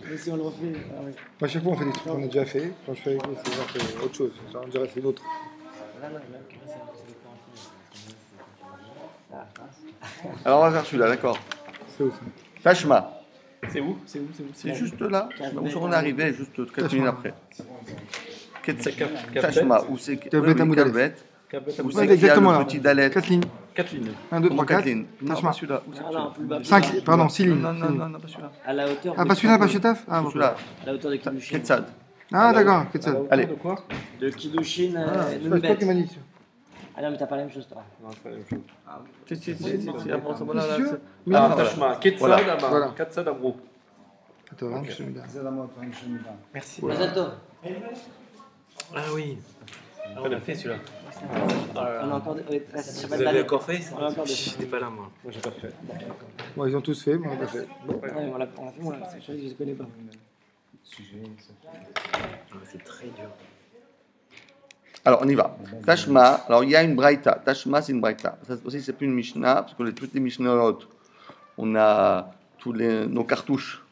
Mais si on le refait, ah ouais. À chaque fois, on fait des trucs qu'on a déjà fait. Quand je fais avec vous, c'est genre autre chose. Genre, on dirait que c'est d'autres. Là, c'est pas en film. Alors on va faire celui-là, d'accord. C'est aussi. Tashma. C'est où? C'est juste là. On est arrivé juste 4 minutes après. Kaf- Tashma, où c'est Kafbet Amoudalet. Kafbet, Kabet où Amoudalet. c'est qu'il y a Exactement le là. petit dalet. 4 lignes. 4 lignes. 1, 2, 3, 4. lignes. Non, Tashma. pas celui-là. Où c'est Ah non, plus bas. 5, pardon, 6 lignes. Non, pas celui-là. À la hauteur. Ah, de pas celui-là, pas Kidushin. Chetaf. Ah, bon. Celui-là. À la hauteur de Kidushin. Ketsad. Ah, d'accord, À la Ketsad. hauteur Allez. de quoi? De Kidushin, C'est pas toi qui m'as dit. Ah non, mais t'as pas la même chose, toi. Non, c'est pas la même chose. Si, après ça, voilà, là, sûr c'est- Mais Ah, non. voilà. Tashma, Ketsad, Voilà. Amar. Voilà. Ketsad, Amrou. Attends, hein, je suis bien. Merci. Mazal Tov. Ah oui. Ah, on a fait celui-là. On a encore des. Ouais, ça Vous s'appelle avez Ballet. encore fait On a encore des. J'étais pas là, moi. Moi, j'ai pas fait. Bon, ils ont tous fait, mais on l'a pas fait. Ouais, on l'a fait, moi, c'est chose que je ne connais pas. Ah, c'est très dur. Alors, on y va. Tashma, alors il y a une braïta. Tashma, c'est une braïta. Ça aussi, c'est plus une Mishnah, parce que toutes les Mishnayot, on a nos cartouches.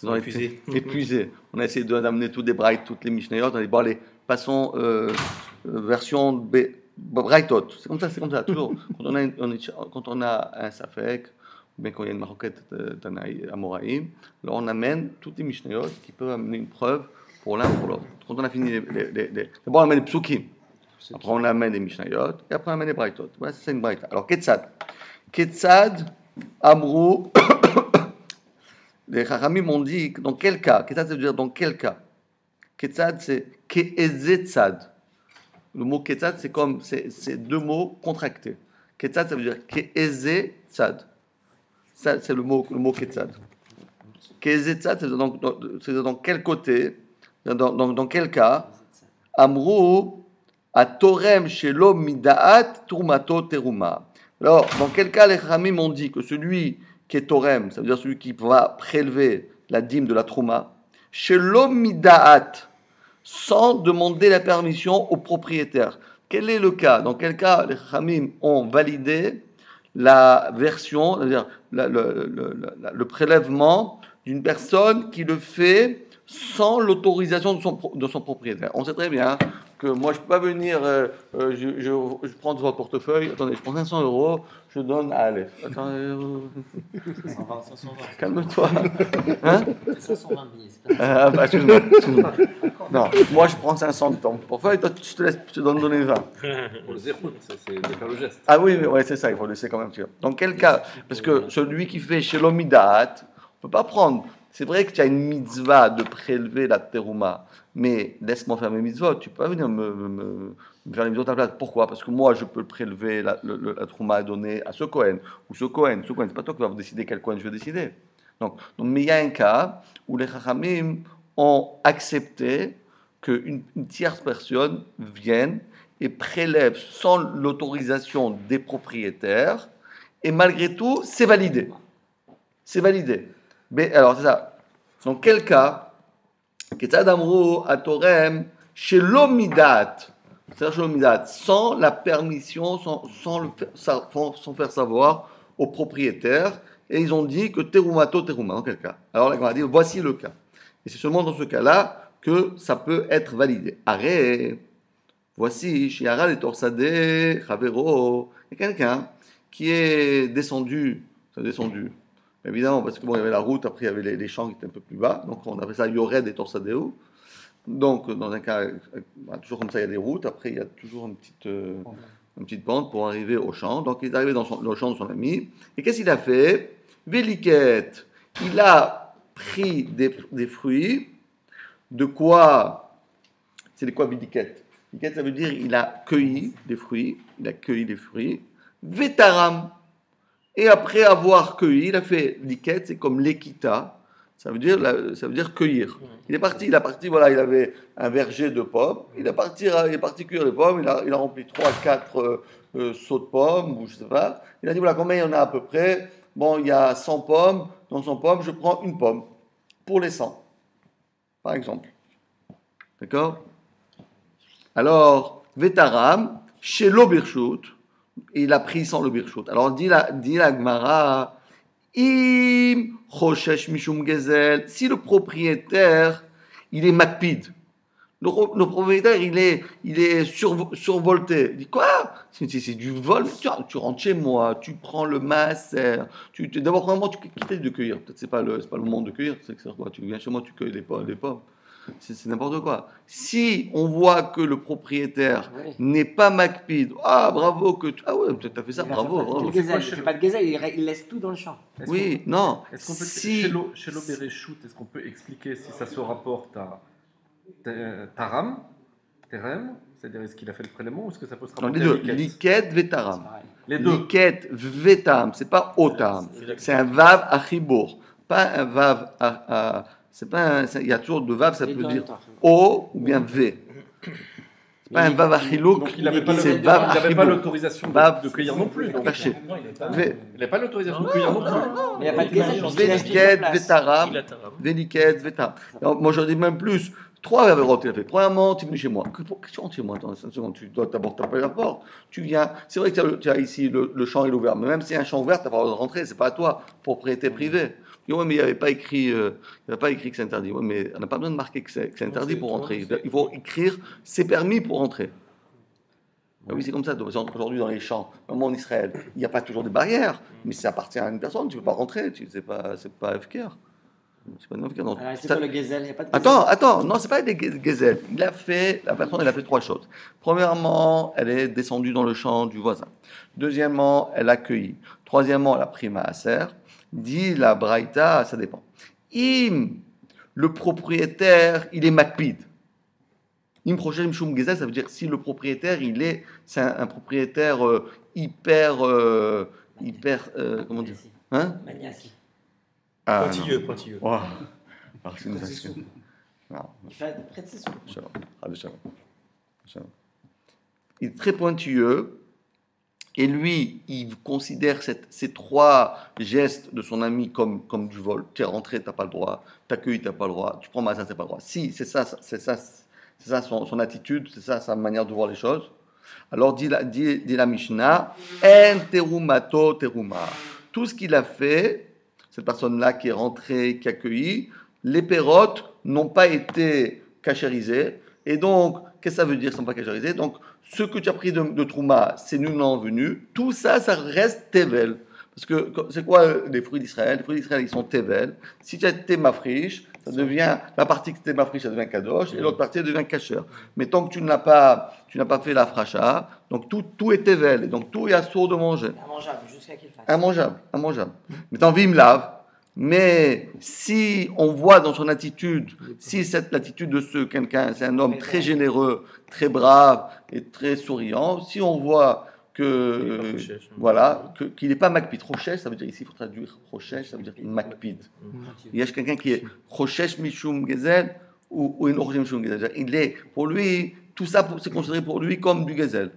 Ils ont été épuisés. On a essayé d'amener tous des braïtes, toutes les Mishnayot. On a dit, bon, allez, passons version braïtot. C'est comme ça, toujours. Quand on a un safek, ou bien quand il y a une maroquette Tanaï, Amoraïm, alors on amène toutes les Mishnayot qui peuvent amener une preuve pour l'un ou pour l'autre. Quand on a fini d'abord on amène les psukim, après on amène les Mishnayot, et après on amène les braïtot. Voilà, c'est une braïta. Alors, Ketsad. Ketsad, Amrou, les Chachamim ont dit, dans quel cas? Ketsad, ça veut dire dans quel cas? Ketsad, c'est Ke'ezetzad. Le mot Ketsad, c'est deux mots contractés. Ketsad, ça veut dire Ke'ezetzad. Ça, c'est le mot Ketsad. Ke'ezetzad, c'est dans quel côté? Dans quel cas? Amrou, à Torem shelo midaat turmato teruma. Alors, dans quel cas les Chachamim ont dit que celui qui est Torem, ça veut dire celui qui va prélever la dîme de la Trouma, shelo midaat, sans demander la permission au propriétaire. Quel est le cas? Dans quel cas les Chachamim ont validé la version, c'est-à-dire le prélèvement d'une personne qui le fait sans l'autorisation de son propriétaire? On sait très bien que moi je ne peux pas venir, je prends votre portefeuille, attendez, je prends 500 €, je donne à Aleph. Attends, 520. calme-toi. Hein? C'est 520 billets. Excuse-moi. Non, moi je prends 500 de ton portefeuille, toi je te donner 20. Pour le zéro, c'est de faire le geste. Ah oui, ouais, c'est ça, il faut le laisser quand même. Dans quel cas? Parce que celui qui fait chez l'omidat, on ne peut pas prendre. C'est vrai que tu as une mitzvah de prélever la terouma, mais laisse-moi faire mes mitzvot. Tu peux pas venir me faire les mitzvot à la place. Pourquoi? Parce que moi, je peux prélever la terouma à donner à ce Kohen ou ce Kohen. Ce Kohen, c'est pas toi qui vas décider quel Kohen je vais décider. Donc, mais il y a un cas où les Chachamim ont accepté qu'une tierce personne vienne et prélève sans l'autorisation des propriétaires, et malgré tout, c'est validé. C'est validé. Mais alors, c'est ça. Dans quel cas, Ketzad Amrou Atorem chez l'omidat, c'est-à-dire chez l'omidat, sans la permission, sans faire savoir au propriétaire, et ils ont dit que terumato teruma, dans quel cas? Alors là, on a dit, voici le cas. Et c'est seulement dans ce cas-là que ça peut être validé. Arrête. Voici, chez Aral et Torsadé, Chavero, il y a quelqu'un qui est descendu, évidemment, parce que bon, il y avait la route, après il y avait les champs qui étaient un peu plus bas, donc on appelle ça Yored et Torsadéo. Donc, dans un cas, toujours comme ça, il y a des routes, après il y a toujours une petite pente pour arriver au champ. Donc, il est arrivé dans le champ de son ami, et qu'est-ce qu'il a fait? Véliquette, il a pris des fruits, de quoi? C'est quoi Véliquette? Véliquette, ça veut dire il a cueilli des fruits, Vétaram. Et après avoir cueilli, il a fait liquette, c'est comme l'équita, ça veut dire cueillir. Il est parti, voilà, il avait un verger de pommes, il est parti cueillir les pommes, il a rempli 3-4 seaux de pommes, ou je sais pas. Il a dit, voilà, combien il y en a à peu près? Bon, il y a 100 pommes, dans 100 pommes, je prends une pomme, pour les 100, par exemple. D'accord? Alors, Vétaram, chez l'Obirchut, il a pris sans le birchut. Alors dit la Gemara, Im Choshesh Mishum Gezel, si le propriétaire, il est makpid, le propriétaire, il est survolté. Il dit quoi? C'est du vol. Tu rentres chez moi, tu prends le maaser. D'abord, premièrement, tu quittes de cueillir. Peut-être c'est pas le moment de cueillir. C'est quoi? Tu viens chez moi, tu cueilles les pommes. C'est n'importe quoi. Si on voit que le propriétaire n'est pas makpid, ah bravo que tu... Ah ouais, tu as fait ça, bravo. Il ne fait pas de gazelle, il laisse tout dans le champ. Oui, non. Est-ce qu'on peut, Si... chez l'Obereshut, est-ce qu'on peut expliquer si ça se rapporte à Taram, Terem, c'est-à-dire est-ce qu'il a fait le prélèvement ou est-ce que ça peut se rapporter les deux, à liket vetaram. Les deux. Liket vetaram, c'est pas otam, c'est un vav à chibour, pas un vav à c'est pas il y a toujours de vav, ça peut dire o ou bien v. C'est pas un vav à chilouk, donc il n'avait pas l'autorisation de cueillir non plus. Donc. Caché. Il n'a pas l'autorisation de cueillir non plus. Mais il n'y a pas de gazelle. Veliket vetaram, veliket vetaram. Moi j'en dis même plus. 3 avérotes il a fait. Premièrement, tu es venu chez moi. Qu'est-ce que tu rentres chez moi? Attends, 5 secondes, tu dois d'abord taper la porte. Tu viens. C'est vrai que tu as ici le champ est ouvert, mais même si un champ ouvert, tu n'as pas le droit de rentrer, c'est pas à toi, propriété privée. Oui, mais il n'y avait pas écrit, que c'est interdit. Oui, mais on n'a pas besoin de marquer que c'est interdit pour rentrer. Il faut écrire c'est permis pour rentrer. Ben oui, c'est comme ça. Aujourd'hui, dans les champs, même en Israël, il n'y a pas toujours de barrières, mais ça appartient à une personne, tu ne peux pas rentrer, c'est pas FKR. C'est pas le gazelle, il n'y a pas de gazelle. Attends, non, c'est pas des gazelles. La personne, elle a fait 3 choses. Premièrement, elle est descendue dans le champ du voisin. Deuxièmement, elle a cueilli. Troisièmement, elle a pris maaser. Dit la braïta, ça dépend. Le propriétaire, il est makpid. Im prochain shum gezel, ça veut dire si le propriétaire, c'est un propriétaire hyper, comment dire, hein? Maniaque. Pointilleux. Wow. Alors, c'est une action. Il fait près de ses sous. Il est très pointilleux. Et lui, il considère ces 3 gestes de son ami comme du vol. Tu es rentré, tu n'as pas le droit. Tu accueilles, tu n'as pas le droit. Tu prends ma tu n'as pas le droit. Si, c'est ça son attitude, c'est ça sa manière de voir les choses. Alors, dit la Mishnah, en terumato teruma. Tout ce qu'il a fait, cette personne-là qui est rentrée, qui a accueilli, les pérotes n'ont pas été cachérisées. Et donc, qu'est-ce que ça veut dire, ils ne sont pas cachérisés? Donc, ce que tu as pris de Trouma, c'est nullement venu. Tout ça, ça reste Tevel. Parce que c'est quoi les fruits d'Israël? Les fruits d'Israël, ils sont Tevel. Si tu as Témafriche, ça devient, la partie que Témafriche, ça devient Kadosh, et l'autre partie, elle devient Kasher. Mais tant que tu n'as pas fait la fracha, donc tout est Tevel. Et donc tout est assourd de manger. Immangeable, jusqu'à qu'il fasse. Immangeable. Mais t'en vis, me lave. Mais si on voit dans son attitude, si l'attitude de quelqu'un, c'est un homme très généreux, très brave et très souriant, si on voit qu'il n'est pas makpid. Rochesh, ça veut dire ici, il faut traduire Rochesh, ça veut dire makpid. Il y a quelqu'un qui est Rochesh Mishum Gezel ou Rochesh Mishum Gezel. Pour lui, tout ça, c'est considéré pour lui comme du Gezel.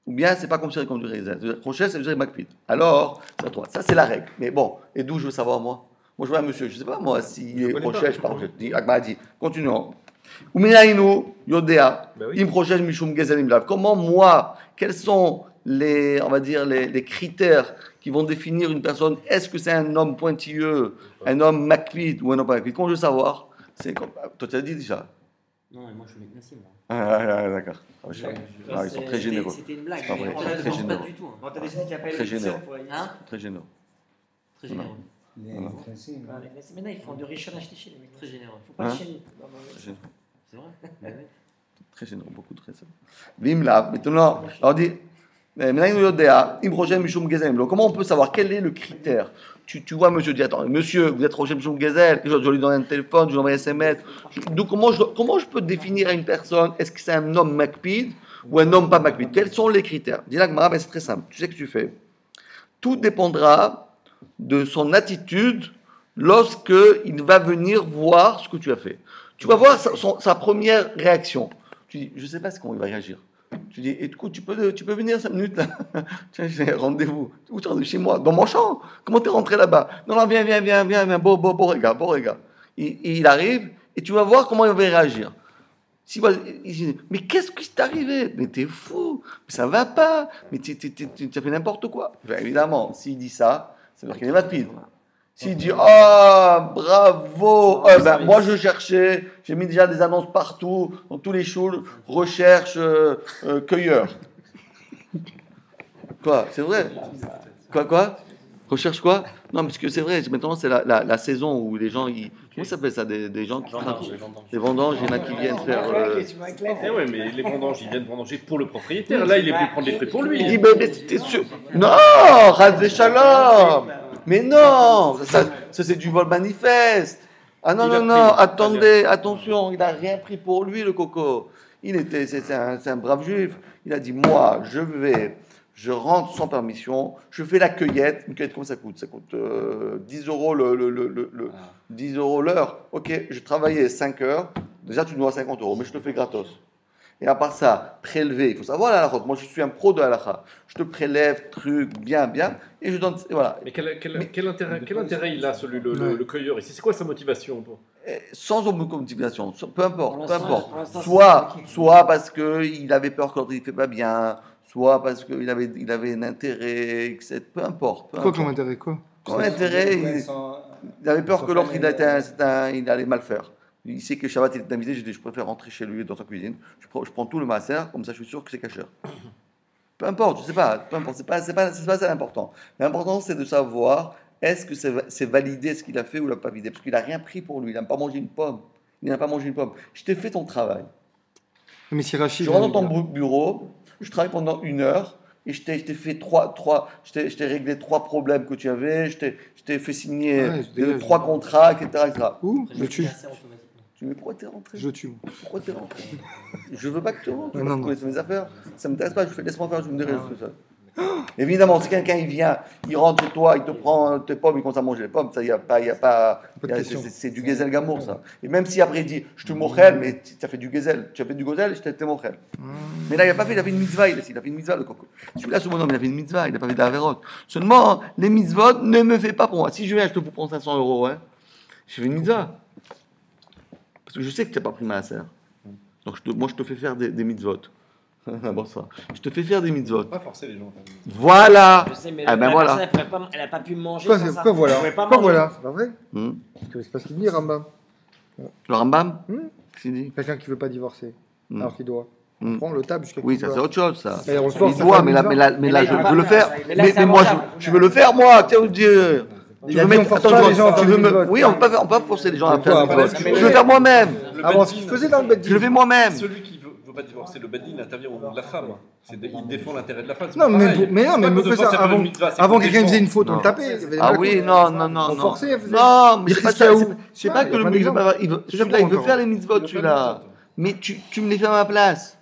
Ou bien, c'est pas considéré comme du Gezel. Rochesh, ça veut dire makpid. Alors, c'est à toi. Ça, c'est la règle. Mais bon, et d'où je veux savoir, moi? Moi, je vois un monsieur, je ne sais pas, moi, s'il est Rochesh, par exemple. Agma dit, continuons. Uminainu, Yodea, Im Rochesh Mishum Gezel Imlav. Comment, moi, quels sont on va dire, les critères qui vont définir une personne? Est-ce que c'est un homme pointilleux, un homme makpid ou un homme pas makpid? Comment je veux savoir? Toi, tu as dit déjà? Non, moi, je suis Nassim. D'accord. Ils sont très généreux. C'était une blague. C'est pas vrai, très généreux. Très généreux. Très généreux. Très généreux. Voilà. Maintenant, ils font de Rishon Hashlishi, les mecs. Très généreux. Il ne faut pas chérir. C'est vrai? Très généreux, beaucoup de très généreux. Vimla, maintenant, on dit, comment on peut savoir quel est le critère? Tu vois, monsieur dit, attends, monsieur, vous êtes Roger Mishum Gezel, je lui donne un téléphone, je lui envoie un SMS. Donc, comment je peux définir à une personne, est-ce que c'est un homme makpid ou un homme pas makpid? Quels sont les critères? Dis là, c'est très simple. Tu sais ce que tu fais. Tout dépendra de son attitude lorsqu'il va venir voir ce que tu as fait. Tu vas voir sa première réaction. Tu dis, je ne sais pas comment il va réagir. Tu dis, écoute, tu peux venir 5 minutes là? Tiens, j'ai rendez-vous. Où tu es chez moi? Dans mon champ? Comment tu es rentré là-bas? Non, viens, beau regard. Il arrive et tu vas voir comment il va réagir. Il dit, mais qu'est-ce qui t'est arrivé? Mais t'es fou, mais ça va pas, mais tu as fait n'importe quoi. Ben, évidemment, s'il dit ça, ça veut dire qu'il est makpid. S'il dit ah bravo, ben, moi je cherchais, j'ai mis déjà des annonces partout, dans tous les schools, recherche cueilleur. Quoi, c'est vrai? Quoi? Recherche quoi? Non, parce que c'est vrai, maintenant c'est la saison où les gens, comment ça s'appelle ça? Des gens qui travaillent. Des vendanges, il y en a qui viennent faire. Eh ouais, mais les vendanges, ils viennent vendanger pour le propriétaire. Là, il est venu prendre les fruits pour lui. Il dit, mais t'es sûr? Non, Radvé Shalom! Mais non, ça c'est du vol manifeste. Ah non, attendez, attention, il n'a rien pris pour lui, le coco. C'est un brave juif. Il a dit, moi, je rentre sans permission, je fais la cueillette. Une cueillette, combien ça coûte? Ça coûte 10 euros 10 euros l'heure. Ok, je travaillais 5 heures. Déjà, tu me dois 50 euros, mais je te fais gratos. Et à part ça, prélever, il faut savoir la halakha. Moi, je suis un pro de halakha. Je te prélève, truc, bien, et je donne. Voilà. Mais quel intérêt il a, le cueilleur ici? C'est quoi sa motivation sans aucune motivation, peu importe. Soit parce qu'il avait peur que l'autre ne fait pas bien, soit parce qu'il avait un intérêt, etc. Peu importe. Quoi comme intérêt? Comme intérêt, il avait peur que l'autre il allait mal faire. Il sait que Shabbat il est invité, je dis je préfère rentrer chez lui dans sa cuisine, je prends tout le maaser, comme ça je suis sûr que c'est cachère. Peu importe, je sais pas, peu importe, c'est pas ça l'important. L'important c'est de savoir est-ce que c'est validé ce qu'il a fait ou il n'a pas validé, parce qu'il n'a rien pris pour lui, il n'a pas mangé une pomme. Je t'ai fait ton travail. Mais si Rachid, je rentre dans ton bureau, je travaille pendant 1 heure et je t'ai fait je t'ai réglé 3 problèmes que tu avais, je t'ai fait signer 3 contrats, etc. Où je tue. Mais pourquoi t'es rentré? Je tue. Pourquoi t'es rentré? Je veux pas que tu rentres. Non. Connais mes affaires. Ça m'intéresse pas. Laisse-moi faire. Je me dirai tout ça. Évidemment, si quelqu'un il vient, il rentre chez toi, il te prend tes pommes, il commence à manger les pommes, ça y a pas. C'est du gezel gamour ça. Et même si après il dit, je te mochel, mais tu as fait du gezel, je t'ai mochel. Mais là il a pas fait, il a fait une mitzvah, il a fait une mitzvah le coco. Celui-là, ce bonhomme, il a fait une mitzvah, il n'a pas fait d'avérote. Seulement, les mitzvot ne me fait pas pour moi. Si je viens, je te prends 500 euros, hein. Je fais une mitzvah. Parce que je sais que tu n'as pas pris ma affaire. Donc moi, je te fais faire des mitzvot. Bon, ça. Je te fais faire des mitzvot. Pas forcer les gens. Voilà. Je sais, mais voilà. Elle n'a pas pu manger. Pourquoi voilà? C'est pas vrai? C'est pas ce qu'il dit, Rambam. Le Rambam? Qu'est-ce qu'il dit? Quelqu'un qui ne veut pas divorcer, alors qu'il doit. On prend le table jusqu'à. Oui, ça c'est autre chose, ça. Il doit, mais là, je veux le faire. Mais moi, je veux le faire, moi. Tiens, Dieu. Tu veux mettre, oui, on peut pas forcer les gens à faire. Je veux le faire moi-même. Avant, ce qu'il faisait dans le Beddin. Je le fais moi-même. Celui qui veut pas divorcer, le Beddin intervient au nom de la femme. Il défend l'intérêt de la femme. Non, mais faut ça. Avant, quelqu'un faisait une faute, on le tapait. Ah oui, non. On forçait. Non, mais c'est pas que le mitzvah. Il veut faire les mitzvot, celui-là. Mais tu me les fais à ma place.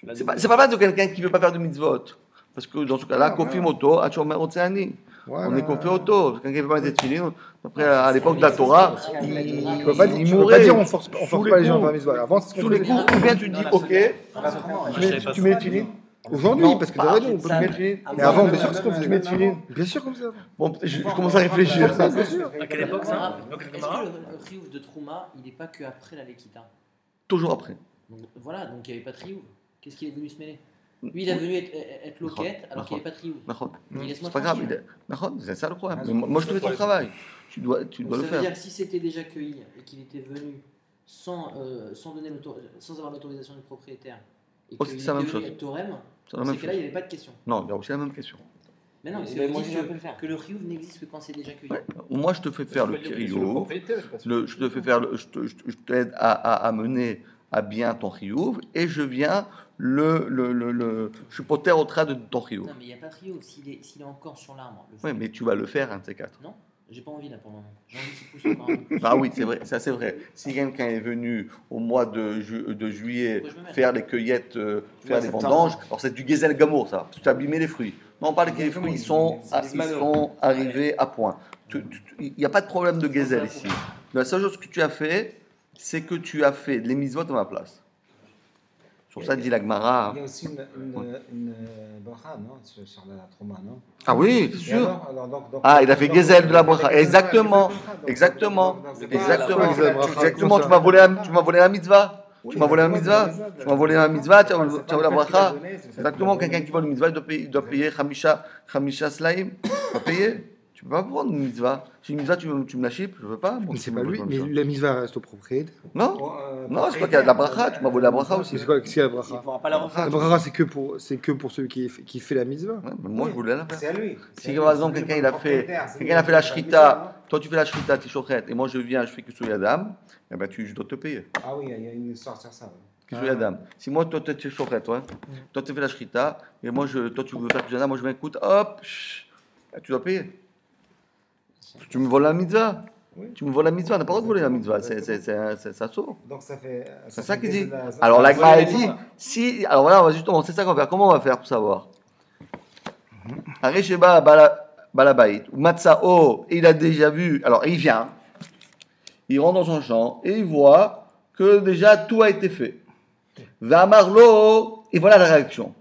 C'est pas mal de quelqu'un qui veut pas faire de mitzvot. Parce que dans ce cas-là, Kofi Moto, Achomer Otseani. On est confié auto. Quelqu'un qui ne veut pas être filin, après, à l'époque de la Torah, il mourait. Dire on force pas les gens à faire mitzvah. Avant, c'est sous les coups, ou bien tu dis ok, tu mets le filin. Aujourd'hui, parce que t'as raison, on peut mettre le filin. Mais avant, bien sûr que c'est comme ça. Tu mets le filin. Bien sûr comme ça. Bon, je commence à réfléchir. Bien sûr. À quelle époque ça? Est-ce que le triouf de Trouma, il n'est pas qu'après la Lekita? Toujours après. Voilà, donc il n'y avait pas de triouf. Qu'est-ce qu'il est venu se mêler? Lui, il est venu être loquette alors qu'il n'y avait pas de triouf. C'est pas grave, c'est ça le problème. Mais moi, je te fais ton travail. Tu dois le faire. Ça veut dire que si c'était déjà cueilli et qu'il était venu sans avoir l'autorisation du propriétaire et qu'il était venu être Torem, dans ces cas-là, il n'y avait pas de question. Non, il y a aussi la même question. Mais non, mais moi, que le riouf n'existe que quand c'est déjà cueilli. Moi, je te fais faire le riouf. Je t'aide à mener à bien ton riouf et je viens je suis poter au trait de ton riouf. Non, mais il n'y a pas de riouf s'il est encore sur l'arbre. Oui, mais tu vas le faire, un de ces 4. Non, j'ai pas envie là pour le moment. J'ai envie qu'il pousse encore un peu plus. Ah oui, c'est vrai, ça c'est vrai. Si quelqu'un est venu au mois de juillet faire les cueillettes, faire les vendanges, alors c'est du gezel gamour, ça. Tu as abîmé les fruits. Non, on parle que les fruits, ils sont arrivés à point. Il n'y a pas de problème de gezel ici. La seule chose que tu as fait, c'est que tu as fait les mitzvot à ma place. Sur ça, dit la Gemara. Il y a aussi une bracha, non, sur la trauma, non? Ah oui, c'est sûr. Il a fait gezel de la bracha. Exactement. Tu m'as volé la mitzvah. Tu m'as volé la mitzvah, tu as volé la bracha. Exactement, quelqu'un qui vole une mitzvah, il doit payer Khamisha Slaim. Tu dois payer. Tu peux pas prendre une mitzvah. Si une mitzvah, tu me la chipes, je veux pas. Mais c'est pas lui, mais la mitzvah reste au propriétaire. Non, non, c'est toi qui as de la bracha, tu m'as volé la bracha aussi. C'est quoi que c'est la bracha? Il ne pourra pas la refaire. La bracha, c'est que pour celui qui fait la mitzvah. Ouais, mais moi, je voulais la faire. C'est à lui. Si par exemple quelqu'un a fait la shrita, toi tu fais la shrita, tu chochet, et moi je viens, je fais que sur Yadam, eh ben je dois te payer. Ah oui, il y a une histoire sur ça. Que sur Yadam. Si moi toi tu es chochet, toi tu fais la shrita, et moi toi tu veux faire que Yadam, moi je viens écoute, hop, tu dois payer. Tu me voles la mitzvah. Tu me voles la mitzvah, on n'a pas le droit de voler la mitzvah, ça sort. Donc ça fait. C'est ça qu'il dit. Alors la Gemara a dit, si, alors voilà, justement, c'est ça qu'on va faire. Comment on va faire pour savoir? Aresheba Balabait, ou Matsao, il a déjà vu, alors il vient, il rentre dans son champ et il voit que déjà tout a été fait. Vamarlo, et voilà la réaction.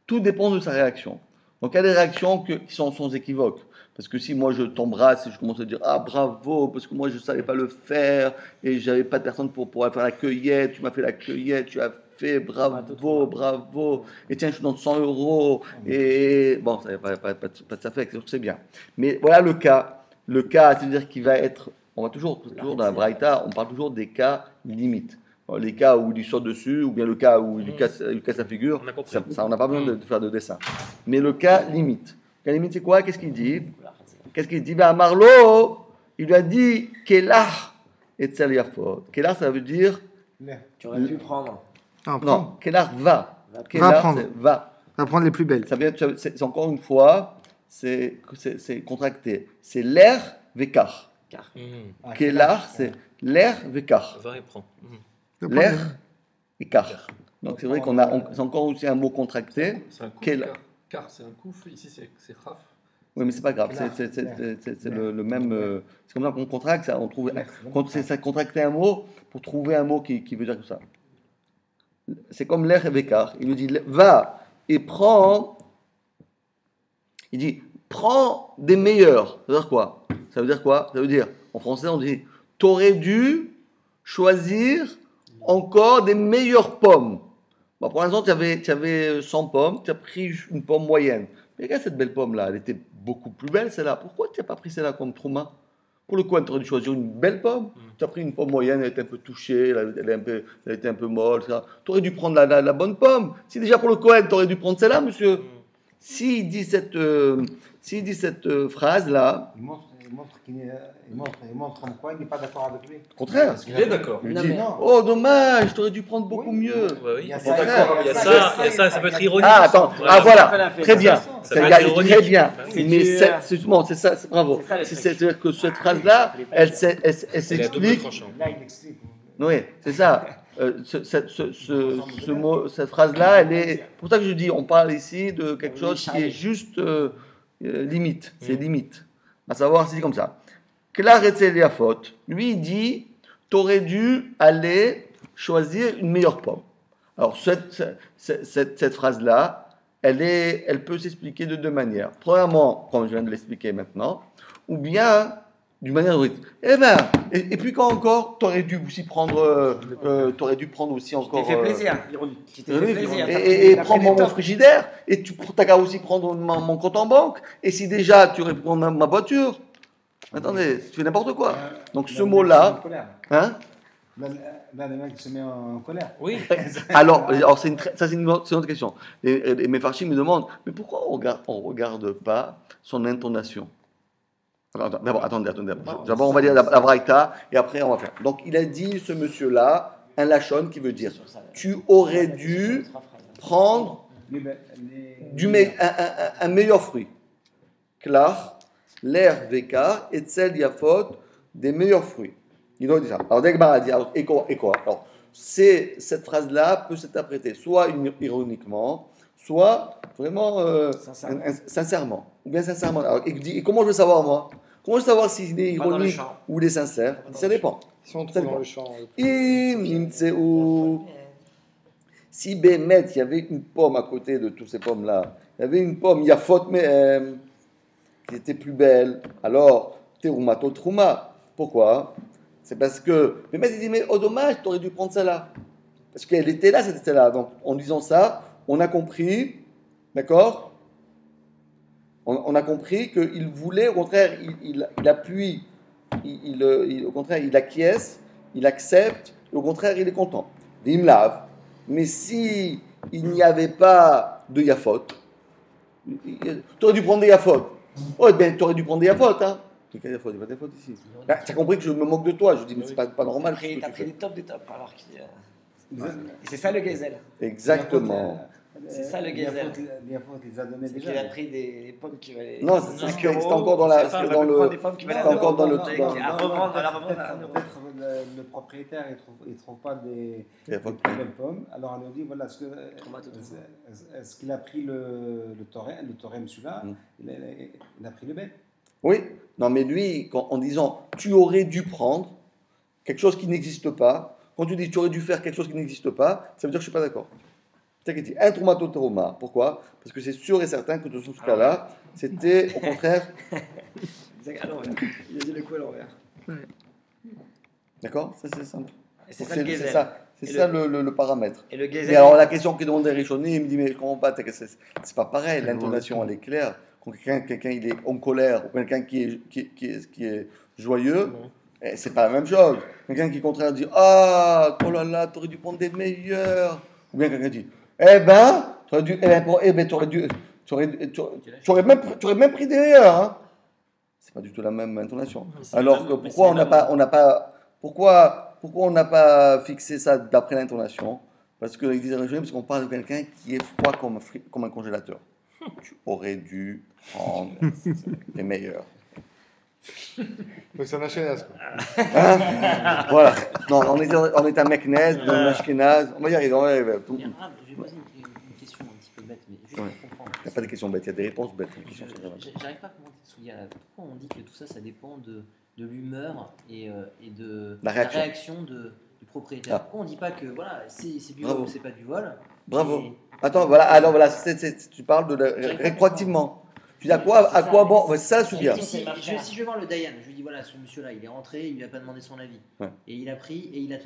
Tout dépend de sa réaction. Donc il y a des réactions qui sont sans équivoque. Parce que si moi je t'embrasse et je commence à dire ah bravo, parce que moi je ne savais pas le faire et j'avais pas de personne pour pouvoir faire la cueillette, tu m'as fait la cueillette, tu as fait bravo, bravo, et tiens je te donne 100 € et bon, ça n'a pas de ça fait, c'est bien. Mais voilà le cas, c'est-à-dire qu'il va être, on va toujours dans la Braïta, on parle toujours des cas limites. Les cas où il lui saute dessus, ou bien le cas où il lui casse sa figure, ça on n'a pas besoin de faire de dessin. Mais le cas limite. Le cas limite c'est quoi? Qu'est-ce qu'il dit? Ben Marlo, il lui a dit Kelah et Tsaliafot. Kelah ça veut dire. Tu aurais pu prendre. Non, Kelah va. Va prendre. Va prendre les plus belles. C'est encore une fois, c'est contracté. C'est l'air vekar. Kelah, c'est l'air vekar. Va et prends. L'air et car. Donc c'est vrai c'est encore aussi un mot contracté. C'est un coup. Car c'est un coup. Ici c'est raf. Oui, mais c'est pas grave. C'est le même. C'est comme ça qu'on contracte. On trouve. C'est contracter un mot pour trouver un mot qui veut dire tout ça. C'est comme l'air et vekar. Il lui dit va et prends. Il dit prends des meilleurs. Ça veut dire quoi? Ça veut dire quoi? Ça veut dire en français on dit t'aurais dû choisir encore des meilleures pommes. Bon, pour l'instant, tu avais 100 pommes, tu as pris une pomme moyenne. Mais regarde cette belle pomme-là, elle était beaucoup plus belle celle-là. Pourquoi tu n'as pas pris celle-là comme Trouma? Pour le coin, tu aurais dû choisir une belle pomme. Tu as pris une pomme moyenne, elle était un peu touchée, elle était un peu molle. Tu aurais dû prendre la bonne pomme. Si déjà pour le coin, tu aurais dû prendre celle-là, monsieur. S'il dit cette phrase-là. Il montre en quoi il n'est pas d'accord avec lui. Au contraire. Il est d'accord. Il dit oh dommage, t'aurais dû prendre beaucoup mieux. Il y a ça, ça peut être ironique. Ah attends, voilà, très bien. Ça peut être ironique. Très bien. Mais justement, c'est ça, bravo. C'est-à-dire que cette phrase-là, elle s'explique. Là, il explique. Oui, c'est ça. Cette phrase-là, elle est. Pour ça que je dis, on parle ici de quelque chose qui est juste limite. C'est limite. À savoir, c'est comme ça. faute. Lui, il dit t'aurais dû aller choisir une meilleure pomme. Alors, cette phrase-là, elle peut s'expliquer de deux manières. Premièrement, comme je viens de l'expliquer maintenant, ou bien d'une manière rude. Eh ben, et puis quand encore, t'aurais dû aussi prendre, encore. Tu t'es fait plaisir, ironique. Tu t'es fait plaisir. Et prends mon frigidaire, et tu t'as aussi prendre mon compte en banque. Et si déjà tu aurais pu prendre ma voiture, attendez, tu fais n'importe quoi. Donc ce mot-là, hein? Là, le mec se met en colère. Oui. Alors ça c'est une autre question. Et mes farchis me demandent, mais pourquoi on regarde pas son intonation? D'abord, attendez. D'abord, on va dire la braïta et après, on va faire. Donc, il a dit, ce monsieur-là, un lachon qui veut dire tu aurais dû prendre un meilleur fruit. Klar, l'air vekar, et tsel yafot, des meilleurs fruits. Il doit dire ça. Alors, Degmar a dit, et quoi? Alors, cette phrase-là peut s'interpréter soit ironiquement, soit vraiment sincèrement. Ou bien sincèrement. Alors, et comment je veux savoir, moi? Comment je veux savoir s'il est ironique ou il est sincère? Ça dépend. Si on trouve dans le champ. Si Bémet, il y avait une pomme à côté de toutes ces pommes-là, il y avait une pomme, il y a faute, mais qui était plus belle, alors, terumato truma. Pourquoi? C'est parce que Bémet, il dit, mais oh dommage, tu aurais dû prendre celle-là. Parce qu'elle était là, c'était là. Donc, en disant ça, on a compris, d'accord? On a compris qu'il voulait, au contraire, il appuie, au contraire, il acquiesce, il accepte, et au contraire, il est content. Il me lave. Mais si il n'y avait pas de Yafot, tu aurais dû prendre des Yafot. Oh, ben, tu aurais dû prendre des Yafot, hein. Il n'y a pas de Yafot ici. Tu as compris que je me moque de toi. Je dis, mais c'est pas normal. Tu as pris des tops des tops, alors qu'il. C'est ça le Gezel. Exactement. C'est ça le Gezel. L'Yafot les a donné déjà. Il a pris des pommes qui valaient. Non, c'était encore dans la. C'était encore dans le. À revendre, Peut-être le propriétaire il trouve pas des belles pommes. Alors on nous dit voilà, est-ce qu'il a pris le Torem celui-là, il a pris le bête. Oui, non, mais lui, en disant tu aurais dû prendre quelque chose qui n'existe pas, quand tu dis tu aurais dû faire quelque chose qui n'existe pas, ça veut dire que je ne suis pas d'accord. C'est ça qu'il dit un traumato-trauma. Pourquoi? Parce que c'est sûr et certain que dans ce cas-là, c'était au contraire. Il a dit le coup à l'envers. D'accord? Ça c'est simple. C'est ça le paramètre. Et le Gezel. Mais alors la question qui demande Richoni, il me dit mais je comprends pas, c'est pas pareil, l'intonation elle est claire. Quand quelqu'un il est en colère ou quelqu'un qui est joyeux, c'est pas la même chose. Quelqu'un qui au contraire dit ah oh là là, t'aurais dû prendre des meilleurs. Ou bien quelqu'un dit eh ben t'aurais même pris des meilleurs. Hein. C'est pas du tout la même intonation. Alors que pourquoi on n'a pas fixé ça d'après l'intonation? Parce que parce qu'on parle de quelqu'un qui est froid comme un congélateur. Tu aurais dû prendre les meilleurs. Donc c'est un Ashkenaz. Hein? Voilà. Non, on est un Meknès, un Ashkenaz. On va y arriver. Je vais poser une question un petit peu bête, mais juste pour comprendre. Il n'y a pas de questions bêtes, il y a des réponses bêtes. J'arrive pas à comprendre pourquoi on dit que tout ça dépend de l'humeur et de la réaction du propriétaire. Pourquoi on ne dit pas que voilà, c'est du vol ou c'est pas du vol? Bravo. Attends, voilà, alors voilà, tu parles de rétroactivement. Tu dis à quoi bon, c'est ça, Soubia. Si je vais voir le Dayan, je lui dis voilà, ce monsieur-là, il est rentré, il lui a pas demandé son avis. Ouais. Et il a pris et il a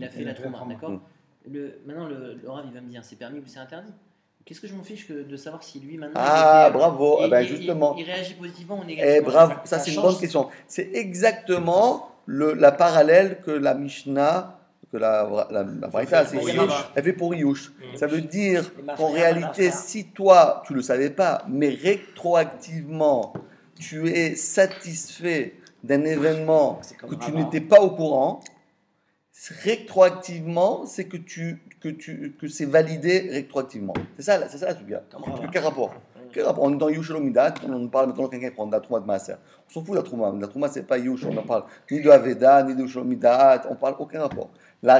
fait la trauma, d'accord. Maintenant, le Rav, il va me dire c'est permis ou c'est interdit. Qu'est-ce que je m'en fiche de savoir si lui maintenant. Bravo, justement. Il réagit positivement ou négativement. Bravo, ça c'est une bonne question. C'est exactement la parallèle que la Mishnah. Que la Braïta, elle fait pour Yush. Ça veut dire qu'en réalité, si toi, tu ne le savais pas, mais rétroactivement, tu es satisfait d'un événement que tu n'étais pas au courant, rétroactivement, c'est que c'est validé rétroactivement. C'est ça la Suga. Quel rapport? On est dans Yush Lomidat, on parle maintenant de quelqu'un qui prend de la Trouma de Maaser. On s'en fout de la Trouma. La Trouma, c'est pas Yush, on ne parle ni de Aveda, ni de Yush Lomidat, on parle aucun rapport. La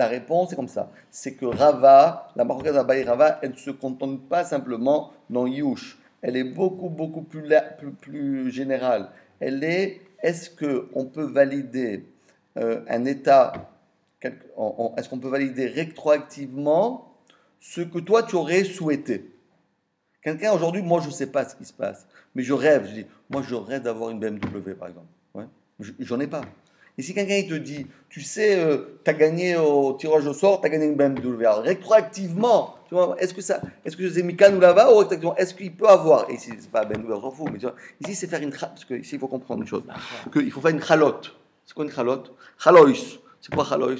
réponse est comme ça. C'est que Rava, la Marocaine d'Abaye Rava, elle ne se contente pas simplement dans Yush. Elle est beaucoup plus générale. Est-ce qu'on peut valider un état, est-ce qu'on peut valider rétroactivement ce que toi tu aurais souhaité? Quelqu'un aujourd'hui, moi je ne sais pas ce qui se passe, mais je rêve, je rêve d'avoir une BMW par exemple. Ouais. J'en ai pas. Et si quelqu'un il te dit, tu sais, tu as gagné au tirage au sort, tu as gagné une BMW, alors rétroactivement, tu vois, est-ce que c'est Mikan ou là-bas, ou rétroactivement, est-ce qu'il peut avoir, et ici c'est pas BMW, on s'en fout, mais tu vois, ici c'est faire parce que ici il faut comprendre une chose, qu'il faut faire une chalote. C'est quoi une chalote? Chalois. C'est quoi chalois?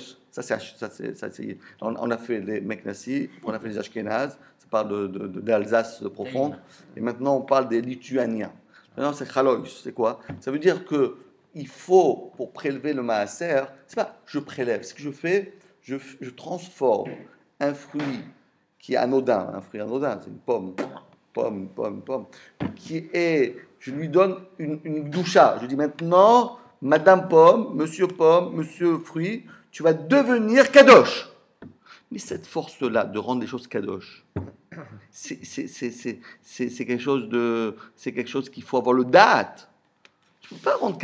On a fait les Meknassi, on a fait les Ashkenaz, ça parle d'Alsace profonde, et maintenant on parle des Lituaniens. Maintenant c'est chalois, c'est quoi? Ça veut dire que il faut, pour prélever le maaser, c'est pas je prélève, ce que je fais, je transforme un fruit qui est anodin, c'est une pomme, je lui donne une doucha. Je dis maintenant, Madame Pomme, Monsieur Fruit, tu vas devenir kadosh. Mais cette force-là de rendre les choses kadosh, c'est quelque chose qu'il faut avoir le date. Je ne peux pas rendre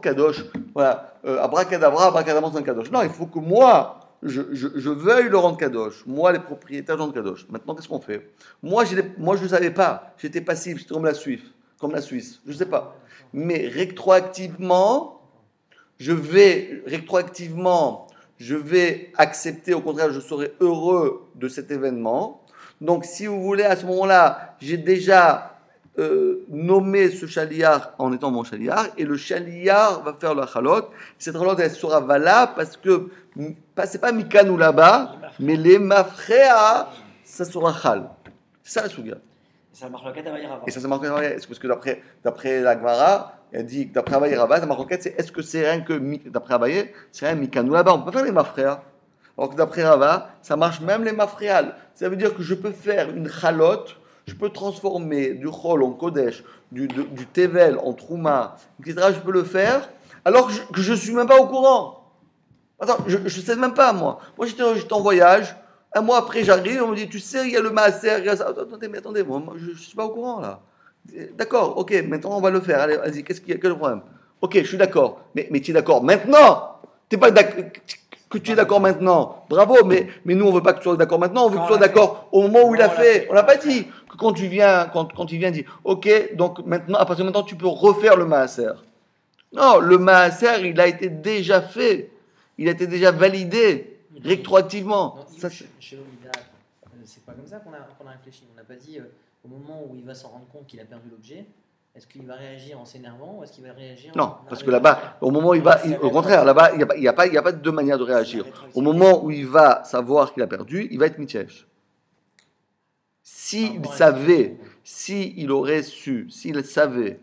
kadosh. Voilà, abracadabra, c'est un kadosh. Non, il faut que moi, je veuille le rendre kadosh. Moi, les propriétaires rendent kadosh. Maintenant, qu'est-ce qu'on fait? Moi, je ne savais pas. J'étais passif, j'étais comme la Suisse. Je ne sais pas. Mais rétroactivement, je vais accepter. Au contraire, je serai heureux de cet événement. Donc, si vous voulez, à ce moment-là, j'ai déjà nommé ce chaliar en étant mon chaliar, et le chaliar va faire la chalot. Cette chalot, elle sera valable parce que c'est pas Mikanou là-bas, mais les mafréa, ça sera chal. C'est ça la souga. C'est la marloquette à Vaïrava. Et ça, c'est marqué parce que d'après la Gemara, elle dit que d'après Abaye Rava, la marloquette, c'est est-ce que c'est rien que d'après Abaye, c'est rien Mikanou là-bas, on peut pas faire les mafréa. Alors que d'après Rava, ça marche même les mafréales. Ça veut dire que je peux faire une chalote. Je peux transformer du chol en kodesh, du tevel en trouma, etc. Je peux le faire alors que je ne suis même pas au courant. Attends, je ne sais même pas, moi. Moi, j'étais en voyage. Un mois après, j'arrive, on me dit, tu sais, il y a le maaser, il y a ça. Attendez, moi, je ne suis pas au courant, là. D'accord, ok, maintenant, on va le faire. Allez, vas-y, qu'est-ce qu'il y a, quel problème? Ok, je suis d'accord. Mais tu es d'accord maintenant? Tu n'es pas d'accord que tu es d'accord maintenant. Bravo, mais nous, on ne veut pas que tu sois d'accord maintenant, on veut que tu sois d'accord au moment où il a fait. On n'a pas dit que quand il vient, dit, ok, donc maintenant, à partir de maintenant, tu peux refaire le maaser. Non, le maaser, il a été déjà fait. Il a été déjà validé rétroactivement. Ça, chez l'Omida, c'est pas comme ça qu'on a réfléchi. On n'a pas dit au moment où il va s'en rendre compte qu'il a perdu l'objet, est-ce qu'il va réagir en s'énervant ou est-ce qu'il va réagir Non, parce que là-bas, au moment où il va, au contraire, là-bas, il n'y a pas de deux manières de réagir. Au moment où il va savoir qu'il a perdu, il va être mitiesh. S'il savait, s'il savait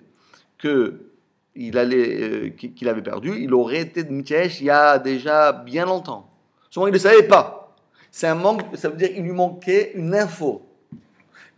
qu'il avait perdu, il aurait été mitiesh il y a déjà bien longtemps. Seulement, il ne le savait pas. C'est un manque, ça veut dire qu'il lui manquait une info.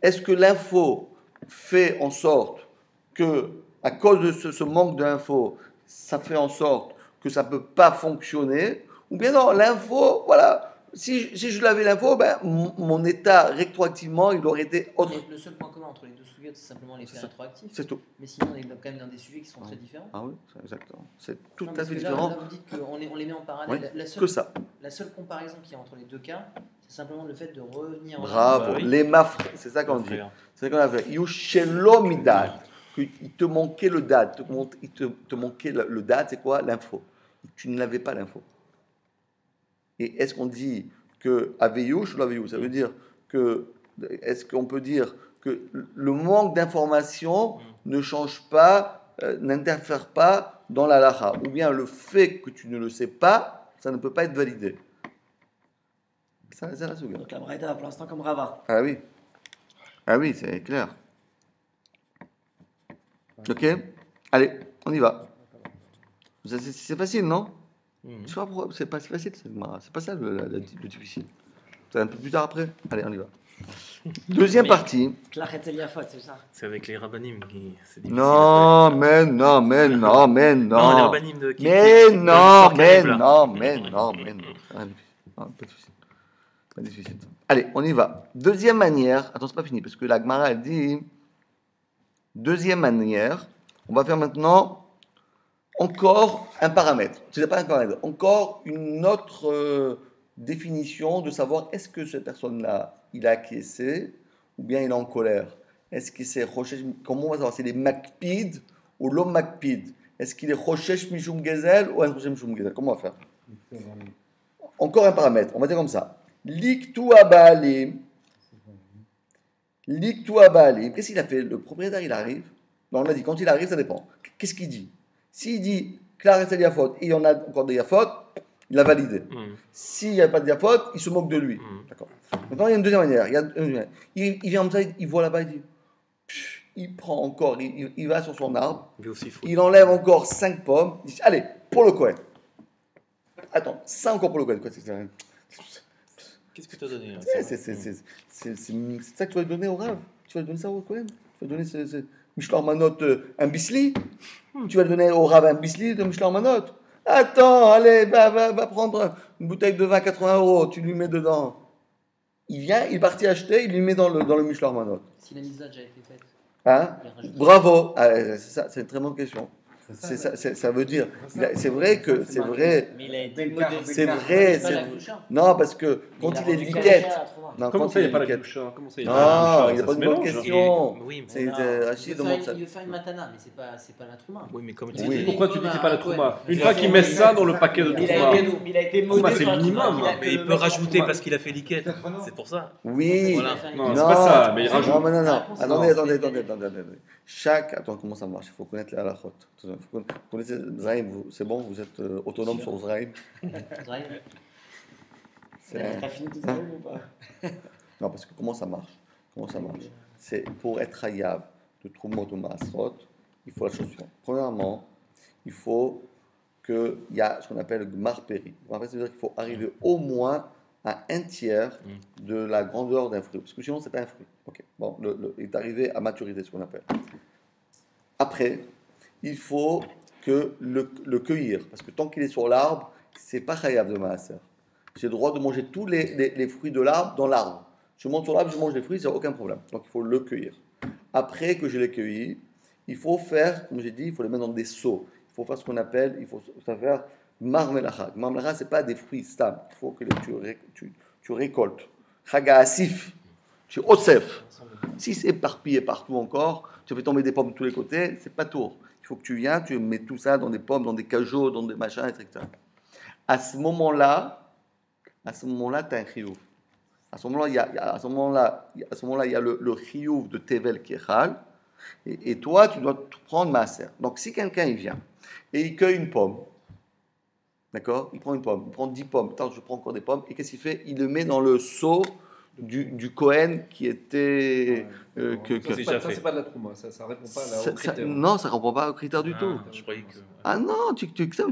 Est-ce que l'info fait en sorte que, à cause de ce manque d'info, ça fait en sorte que ça ne peut pas fonctionner, ou bien non, l'info, voilà, si je l'avais l'info, ben, mon état rétroactivement, il aurait été autre. Le seul point commun entre les deux sujets, c'est simplement l'effet rétroactif. C'est tout. Mais sinon, on est quand même dans des sujets qui sont très différents. Ah oui, exactement. C'est tout à fait différent. Là, vous dites qu'on les met en parallèle. Oui, que ça. La seule comparaison qu'il y a entre les deux cas, c'est simplement le fait de revenir en Bravo, les mafres, c'est ça qu'on dit. C'est ça qu'on a fait. Yushelomidad. Il te manquait le date. Il te manquait le date, c'est quoi? L'info. Tu ne l'avais pas l'info. Et est-ce qu'on dit que Aveyush ou l'Aveyush? Ça veut dire que, est-ce qu'on peut dire que le manque d'information ne change pas, n'interfère pas dans la lacha? Ou bien le fait que tu ne le sais pas, ça ne peut pas être validé. Ça, c'est la souga. Donc la Braïta, pour l'instant, comme Rava. Ah oui, c'est clair. Ok? Allez, on y va. C'est facile, non? Je sais pas pourquoi, c'est pas si facile, c'est pas ça le difficile. C'est un peu plus tard après. Allez, on y va. Deuxième partie. C'est ça. C'est avec les rabbinim qui. C'est difficile. Non, mais non. Non, les rabbinim de qui. Mais non. Pas difficile. Allez, on y va. Deuxième manière. Attends, c'est pas fini parce que la Gemara elle dit. Deuxième manière. On va faire maintenant encore un paramètre. Ce n'est pas un paramètre. Encore une autre définition de savoir est-ce que cette personne-là, il a acquiescé ou bien il est en colère. Est-ce que c'est Rochesh, comment on va savoir? C'est les Makpid ou l'homme Makpid. Est-ce qu'il est Rochesh Mishum Gezel ou un Rochesh Mishum Gezel? Comment on va faire? Encore un paramètre. On va dire comme ça. Liktu Abalim. Qu'est-ce qu'il a fait? Le propriétaire, il arrive. Non, on a dit, quand il arrive, ça dépend. Qu'est-ce qu'il dit? S'il dit, Claire c'est Yafot, et il y en a encore des Yafot, il a validé. S'il n'y a pas de Yafot, il se moque de lui. D'accord. Maintenant, il y a une deuxième manière. Il vient comme ça, il voit là-bas, il dit, il prend encore, il va sur son arbre, il enlève encore 5 pommes, il dit, allez, pour le Kohen. Attends, ça encore pour le Kohen. Qu'est-ce que tu as donné? C'est ça que tu vas donner au Rav. Tu vas donner ça au Kohen. Tu vas donner Mishloach Manot un bisli. Tu vas donner au Rav un bisli de Mishloach Manot. Attends, allez, va prendre une bouteille de vin 80 €, tu lui mets dedans. Il vient, il est parti acheter, il lui met dans le Mishloach Manot. Si la mise a déjà été faite. Hein? Bravo. C'est ça, c'est une très bonne question. Ça veut dire, c'est vrai que, c'est vrai, Mais il a été c'est modéré. vrai, C'est pas la douche, hein. non, parce que quand il est rendu liquette, caché à la Trouma. non, Comment quand ça, il il n'y a est pas la liquette, doucha? Comment ça, non, il n'y a pas de bonne mélange. question. Oui, C'est Non, Rachid il demande ça. veut faire une matana, mais c'est pas la Trouma. oui, mais comme Oui. tu dis, Pourquoi tu dis que c'est pas la Trouma? Une Il fois a qu'il fait- met ça dans le paquet de Il Trouma, a été Trouma, modéré c'est sur le la Trouma, minimum. il a que mais le il peut mec rajouter en parce qu'il a fait liquette. C'est pour ça. Oui, Voilà. Non, non, c'est pas ça, mais il non, rajoute. non, non, Ah, attendez. Attends, comment ça marche? Il faut connaître la halachot. Vous connaissez Zraïm, c'est bon, vous êtes autonome sur Zraïm. T'as fini tout seul ou pas? Non, parce que comment ça marche? C'est pour être hayav de Troumot ou Maasrot, il faut la chose suivante. Premièrement, il faut qu'il y a ce qu'on appelle le Gmar Peri. Ça veut dire qu'il faut arriver au moins à un tiers de la grandeur d'un fruit. Parce que sinon, ce n'est pas un fruit. Ok. Bon, il est arrivé à maturité, ce qu'on appelle. Après, il faut que le cueillir. Parce que tant qu'il est sur l'arbre, ce n'est pas hayav de Maaser. J'ai le droit de manger tous les fruits de l'arbre dans l'arbre. Je monte sur l'arbre, je mange les fruits, il n'y a aucun problème. Donc il faut le cueillir. Après que je l'ai cueilli, il faut faire, comme j'ai dit, il faut les mettre dans des seaux. Il faut faire ce qu'on appelle, il faut faire marmelacha. Marmelacha, ce n'est pas des fruits stables. Il faut que tu récoltes. Chaga asif, tu osef. Si c'est éparpillé partout encore, tu fais tomber des pommes de tous les côtés, c'est pas tour. Il faut que tu viennes, tu mets tout ça dans des pommes, dans des cajots, dans des machins, etc. À ce moment-là, tu as un chiyuv. À ce moment-là, il y a le chiyuv de Tevel qui est chal, et toi, tu dois tout prendre maaser. Donc, si quelqu'un il vient et il cueille une pomme, d'accord? Il prend une pomme, il prend 10 pommes. Attends, je prends encore des pommes. Et qu'est-ce qu'il fait? Il le met dans le seau du Kohen qui était. Ça, c'est pas de la Trouma, ça répond pas aux critères. Non, ça ne répond pas aux critères du tout. Je croyais que. Ah non,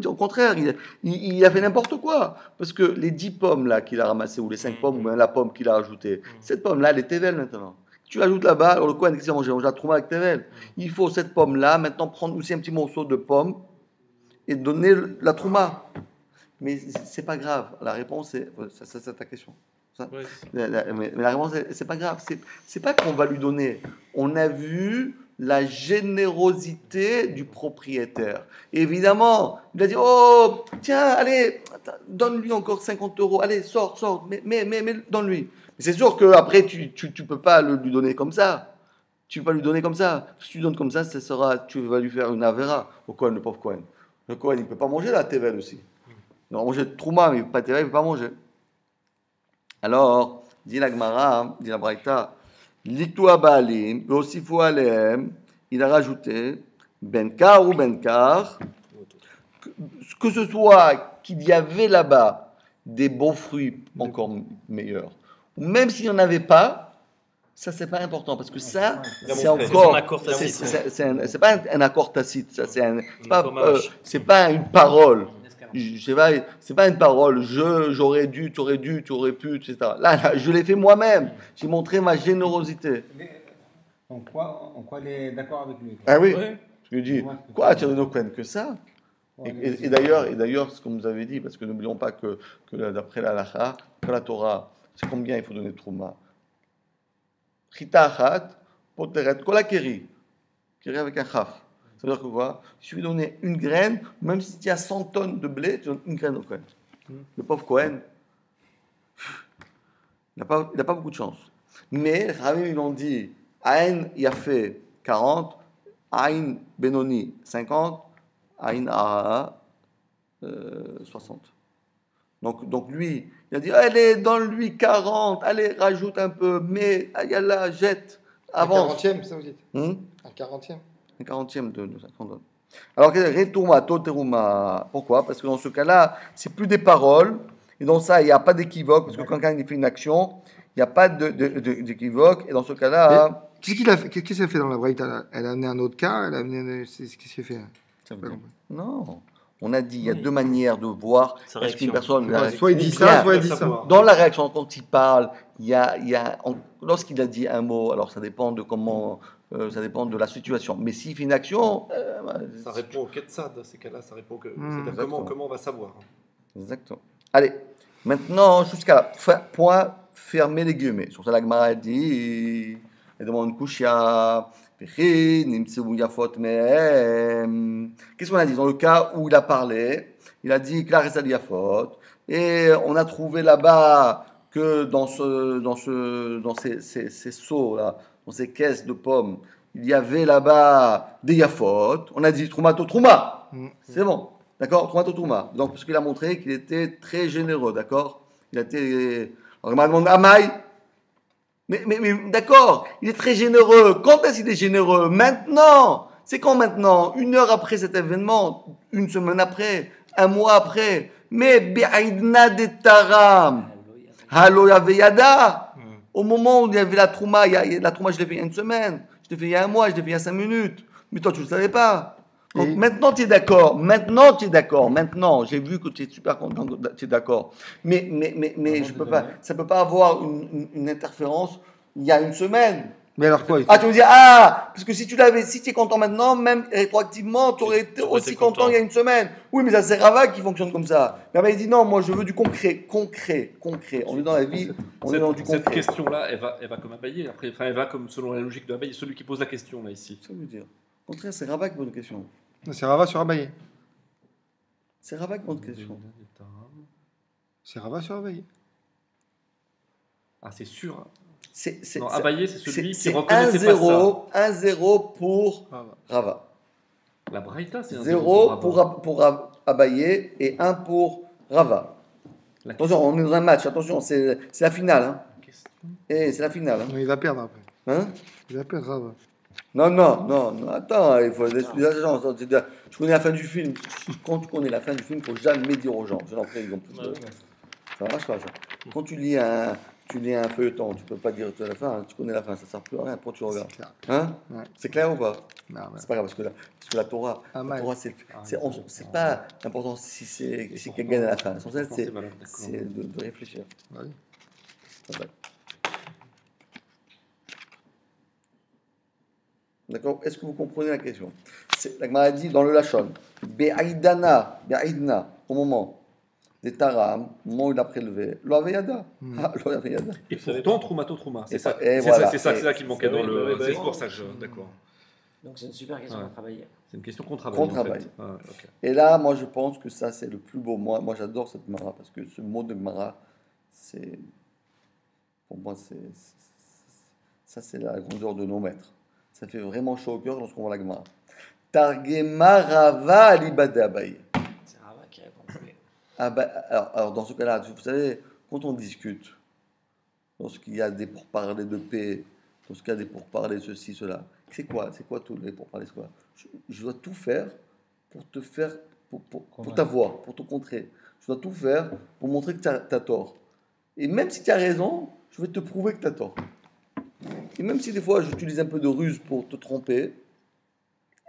au contraire, il a fait n'importe quoi. Parce que les 10 pommes là qu'il a ramassées, ou les 5 pommes, ou bien la pomme qu'il a ajoutée, cette pomme-là, elle est Tevel maintenant. Tu ajoutes là-bas, alors le Kohen, qu'est-ce qu'il a mangé? On mange la Trouma avec Tevel. Il faut cette pomme-là, maintenant prendre aussi un petit morceau de pomme et donner la Trouma. Mais c'est pas grave. La réponse, c'est ta question. Ouais. Mais la réponse, c'est pas grave. C'est pas qu'on va lui donner. On a vu la générosité du propriétaire. Et évidemment, il a dit, oh, tiens, allez, donne-lui encore 50 €. Allez, sors, mais donne-lui. Mais c'est sûr qu'après, tu peux pas lui donner comme ça. Tu peux pas lui donner comme ça. Si tu donnes comme ça, tu vas lui faire une avera au Kohen, le pauvre Kohen. Le Kohen, il peut pas manger la tevel aussi. Il va manger de trouma, mais pas tevel, il peut pas manger. Alors, dit la Gemara, dit la Braïta, Litua Baalim, Yosifu Aleem, il a rajouté, Benkar ou Benkar, que ce soit qu'il y avait là-bas des bons fruits encore meilleurs, ou même s'il n'y en avait pas, ça c'est pas important, parce que ça, c'est encore, c'est pas un accord tacite, ça, c'est pas une parole. C'est pas une parole, j'aurais dû, tu aurais pu, etc. Là, je l'ai fait moi-même. J'ai montré ma générosité. En quoi il est d'accord avec lui? Ah oui. Je lui dis, quoi, tu ne connais que ça? Et d'ailleurs, ce qu'on nous avait dit, parce que n'oublions pas que d'après la halakha, que la Torah, c'est combien il faut donner de trouma? Chita achat, poteret, kolakeri. Keri avec un chaf. Ça veut dire que quoi? Si tu lui donnes une graine, même si tu as 100 tonnes de blé, tu donnes une graine au Kohen. Le pauvre Kohen, il n'a pas beaucoup de chance. Mais les Rabbins, ils l'ont dit, Aïn, il a fait 40, Aïn Benoni 50, Aïn A'a 60. Donc lui, il a dit, allez, donne-lui 40, allez, rajoute un peu, mais yallah, jette, avance. Un 40e, ça vous dites Un 40e. 40e de 50. Alors, retourma, toteruma. Pourquoi? Parce que dans ce cas-là, c'est plus des paroles. Et dans ça, il n'y a pas d'équivoque. Parce que quand quelqu'un fait une action, il n'y a pas d'équivoque. Et dans ce cas-là. Qu'est-ce qu'il a fait? Qu'est-ce qu'elle a fait dans la Braïta? Elle a amené un autre cas? Qu'est-ce qu'elle fait? Non. On a dit, il y a deux manières de voir. Est-ce qu'une personne. Soit il dit ça, soit il dit ça. Dans la réaction, quand il parle, lorsqu'il a dit un mot, alors ça dépend de comment. Ça dépend de la situation. Mais s'il fait une action... ça répond au Ketsad, dans ces cas-là, ça répond que... comment on va savoir. Exactement. Allez, maintenant, jusqu'à la point, fermer les guillemets. Sur ça, la Gemara dit, elle demande une couchia, Qu'est-ce qu'on a dit dans le cas où il a parlé? Il a dit Klar Esad Yafot, et on a trouvé là-bas que dans ces seaux là, dans ces caisses de pommes, il y avait là-bas des Yafot. On a dit Troumato Trouma. C'est bon, d'accord, Troumato Trouma. Donc parce qu'il a montré qu'il était très généreux, d'accord. Il a été. Alors il m'a demandé Amaï. Mais d'accord, il est très généreux. Quand est-ce qu'il est généreux? Maintenant. C'est quand maintenant? 1 heure après cet événement, 1 semaine après, 1 mois après. Mais Be'aidna de Taram, Halo Yaveyada. Au moment où il y avait la Trouma, la Trouma, je l'ai fait il y a 1 semaine, je l'ai fait il y a 1 mois, je l'ai fait il y a 5 minutes. Mais toi, tu ne le savais pas. Donc maintenant, tu es d'accord. Maintenant, j'ai vu que tu es super content, tu es d'accord. Mais je peux pas, ça ne peut pas avoir une interférence il y a 1 semaine. Mais alors quoi? Ah, tu me dis, parce que si tu es content maintenant, même rétroactivement, tu aurais été aussi content il y a 1 semaine. Oui, mais ça, c'est Rava qui fonctionne comme ça. Mais il dit non, moi je veux du concret. On est dans la vie, on est dans du concret. Cette question-là, elle va comme Abaye. Après, elle va comme selon la logique de Abaye, celui qui pose la question là ici. Ça veut dire. Au contraire, c'est Rava qui pose la question. C'est Rava sur Abaye. C'est Rava qui pose la question. C'est Rava sur Abaye. Ah, c'est sûr. Non, Abaye, c'est celui qui reconnaissait pas ça. 1-0 pour Rava. La Braïta, c'est 0 pour Abaye et 1 pour Rava. Attention, on est dans un match. Attention, c'est la finale. Hein. Et c'est la finale. Hein. Il va perdre après. Hein? Il va perdre Rava. Non. Attends, il faut des gens. Tu connais la fin du film. Quand tu connais la fin du film, il ne faut jamais dire aux gens. Je l'en prie, ça marche pas ça. Quand tu lis un feuilleton, tu peux pas dire la fin, hein, tu connais la fin, ça sert plus à rien, pourquoi tu regardes? Hein? Ouais. C'est clair ou pas? Non. C'est pas grave, parce que la Torah, c'est pas important si quelqu'un gagne à la fin. L'essentiel, c'est de réfléchir. Oui. D'accord? Est-ce que vous comprenez la question? La Gemara dit dans le Lachon, Be'aidna, au moment des Taram, au moment où il a prélevé, l'Aveyada. Et pourtant, Troumato Trouma. C'est ça qui manquait dans le. C'est pour ça que je. D'accord. Donc c'est une super question à travailler. C'est une question qu'on travaille. Okay. Et là, moi, je pense que ça, c'est le plus beau. Moi j'adore cette Gemara, parce que ce mot de Gemara, c'est. Pour moi, ça, c'est la grandeur de nos maîtres. Ça fait vraiment chaud au cœur lorsqu'on voit la Gemara. Targema Rava Alibada Abaye. C'est Rava qui répond. Alors, dans ce cas-là, vous savez, quand on discute, lorsqu'il y a des pourparlers de paix, lorsqu'il y a des pourparlers ceci, cela, c'est quoi tous les pourparlers? C'est quoi? Je dois tout faire pour te faire, pour t'avoir, pour te contrer. Je dois tout faire pour montrer que tu as tort. Et même si tu as raison, je vais te prouver que tu as tort. Et même si des fois j'utilise un peu de ruse pour te tromper,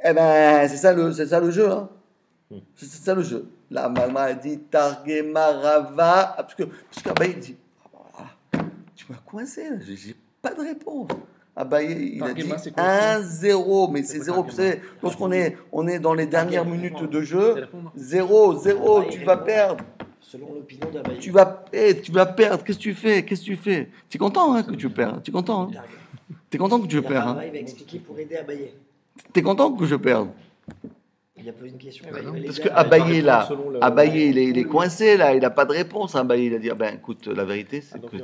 eh ben c'est ça le jeu, hein. C'est ça le jeu. La maman a dit Targema Rava, parce qu'Abaye dit tu m'as coincé, j'ai pas de réponse. Abaye il a dit 1-0, mais c'est 0. Vous savez, lorsqu'on est dans les dernières minutes de jeu, 0, tu vas perdre. Selon l'opinion d'Abaye. Tu vas perdre. Qu'est-ce que tu fais? Tu es content hein, que tu perds? Tu es content hein? Tu es content que tu perds hein? Il va expliquer pour aider Abaye. Tu es content que je perde? Il a posé une question. Parce que Abaye là, il est coincé là, il n'a pas de réponse. Abaye il a dit écoute, la vérité c'est que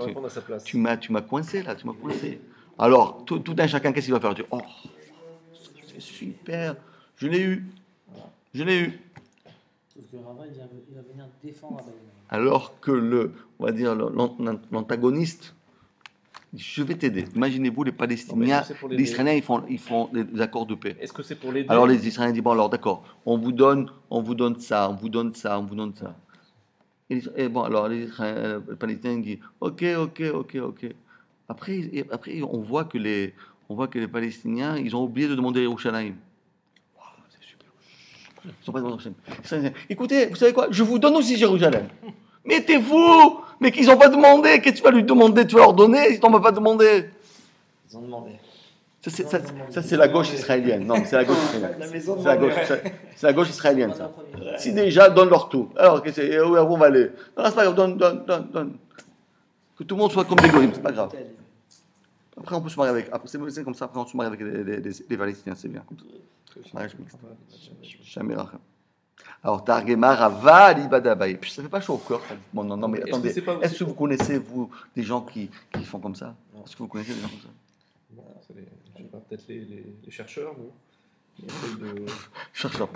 tu m'as coincé là, tu m'as coincé. Alors tout un chacun qu'est-ce qu'il va faire? Il dit c'est super, je l'ai eu. Parce que Rava, il va venir défendre Abaye. Alors que on va dire l'antagoniste, je vais t'aider. Imaginez-vous les Palestiniens, les Israéliens, ils font des accords de paix. Est-ce que c'est pour l'aider? Alors les Israéliens disent bon alors d'accord, on vous donne ça. Et bon alors les Palestiniens disent ok. Après on voit que les Palestiniens, ils ont oublié de demander Yerushalayim. Écoutez, vous savez quoi? Je vous donne aussi Jérusalem. Mais t'es fou! Mais qu'ils n'ont pas demandé. Qu'est-ce que tu vas lui demander? Tu vas leur donner? Ils t'en ont pas demandé. Ils ont demandé. Ça c'est la gauche israélienne. Non, c'est la gauche israélienne. C'est la gauche israélienne, ça. Si déjà, donne leur tout. Alors, où on va aller? Non, c'est pas grave, donne. Que tout le monde soit comme des goïms, c'est pas grave. Après, on peut se marier avec. Après, c'est comme ça, après, on se marie avec les Palestiniens, c'est bien. Comme ça. Mariage mixte. Jamais rachem. Alors, Targema Rava Libada Baye. Puis ça fait pas chaud au cœur. Bon, non, mais attendez. Est-ce que vous connaissez, vous, des gens qui font comme ça? Est-ce que vous connaissez des gens comme ça? Bon, je sais pas, peut-être les chercheurs, non? Chercheurs.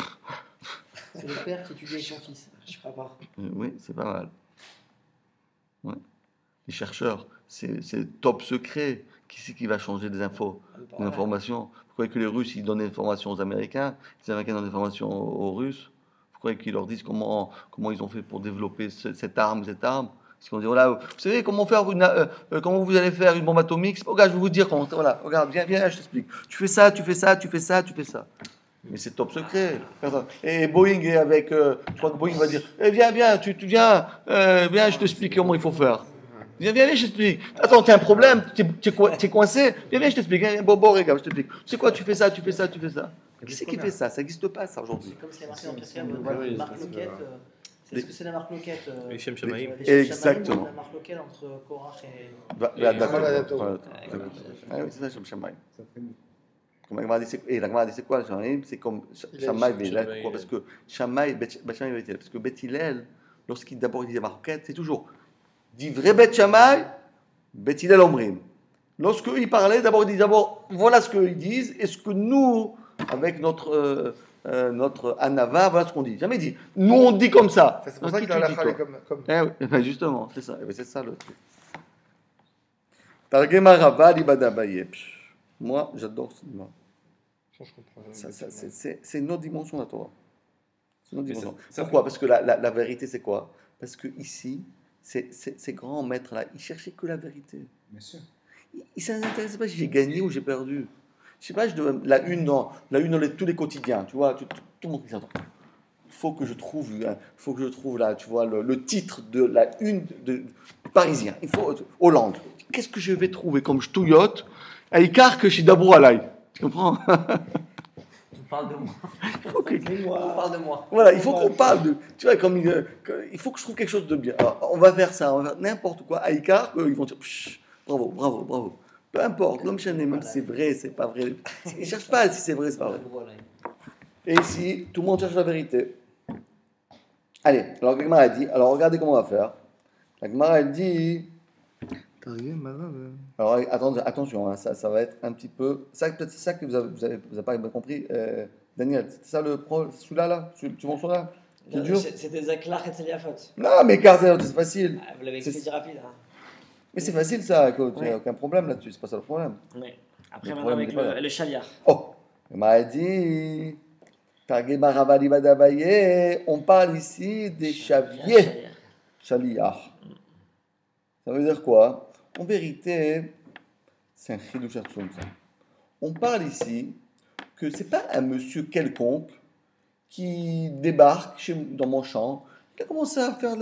C'est le père qui étudie avec son fils. Je crois pas. Oui, c'est pas mal. Ouais. Les chercheurs, c'est top secret. Qui c'est qui va changer des infos, des informations? Vous croyez que les Russes, ils donnent des informations aux Américains, les Américains donnent des informations aux Russes? Vous croyez qu'ils leur disent comment ils ont fait pour développer cette arme? Parce qu'on dit, voilà, vous savez comment vous allez faire une bombe atomique? Regarde, je vais vous dire comment. Voilà, regarde, viens, je t'explique. Tu fais ça. Mais c'est top secret. Et Boeing est avec, je crois que Boeing va dire, viens, je t'explique comment il faut faire. Viens, je t'explique. Attends, t'as un problème, t'es coincé. Viens, je t'explique. Bon, regarde, je t'explique. Tu sais quoi, tu fais ça. Qui c'est qui fait ça? Ça n'existe pas, ça, aujourd'hui. C'est comme si la marque en quatrième, marque Lockheed. Est-ce que c'est la marque Lockheed? Les Shem Shamaïm. Exactement. La marque Lockheed entre Korach et. D'accord. Ah oui, c'est ça, Shem Shamaïm. Comme la Gemara dit, c'est quoi Shamaïm? C'est comme Shamaï, mais là, pourquoi? Parce que Shamaï, parce que Beth Hillel, lorsqu'il d'abord dit la marque Lockheed, c'est toujours dit vrai Beth Shamaï, Beth Hillel Omrim. Lorsqu'ils parlaient, d'abord, ils disent voilà ce qu'ils disent, et ce que nous, avec notre Anava, voilà ce qu'on dit. Jamais dit, nous on dit comme ça. C'est pour ça que la halakha est comme. Oui, justement, c'est ça. C'est ça le truc. Targema Rava Libada Baye. Moi, j'adore ce livre. C'est une autre dimension de la Torah. C'est une autre dimension. Pourquoi? Parce que la vérité, c'est quoi? Parce que ici, ces grands maîtres-là, ils cherchaient que la vérité. Bien sûr. Ils ne s'intéressaient pas si j'ai gagné ou j'ai perdu. Je sais pas, la une dans tous les quotidiens, tu vois, tout le monde dit ça. Il faut que je trouve là, tu vois, le titre de la une du Parisien. Il faut Hollande. Qu'est-ce que je vais trouver comme ch'touillotte à Icar que chez Dabou Alaï? Tu comprends? On parle de moi. On parle de moi. Voilà, il faut qu'on parle de. Tu vois, il faut que je trouve quelque chose de bien. Alors, on va faire ça, on va faire n'importe quoi. À Icar, ils vont dire bravo. Peu importe, l'homme chaîné, même si c'est vrai, c'est pas vrai. Ils ne cherchent pas si c'est vrai, c'est pas vrai. Et ici, tout le monde cherche la vérité. Allez, alors la Gemara a dit, alors regardez comment on va faire. La Gemara a dit. Alors attention, hein, ça va être un petit peu. Peut-être c'est ça que vous avez pas bien compris. Daniel, c'est ça celui-là là? Tu vois celui-là? C'est dur? C'était Zaklach et Tseliafot. Non, mais car c'est facile. Vous l'avez expliqué rapide. Hein. Mais c'est facile ça, écoute, il n'y a aucun problème là-dessus, c'est pas ça le problème. Oui. Après, maintenant avec le chaliar. Oh, il m'a dit, on parle ici des chaviers. Chaliar. Ça veut dire quoi? En vérité, c'est un chidouch atzum ça. On parle ici que c'est pas un monsieur quelconque qui débarque dans mon champ. Il a commencé à faire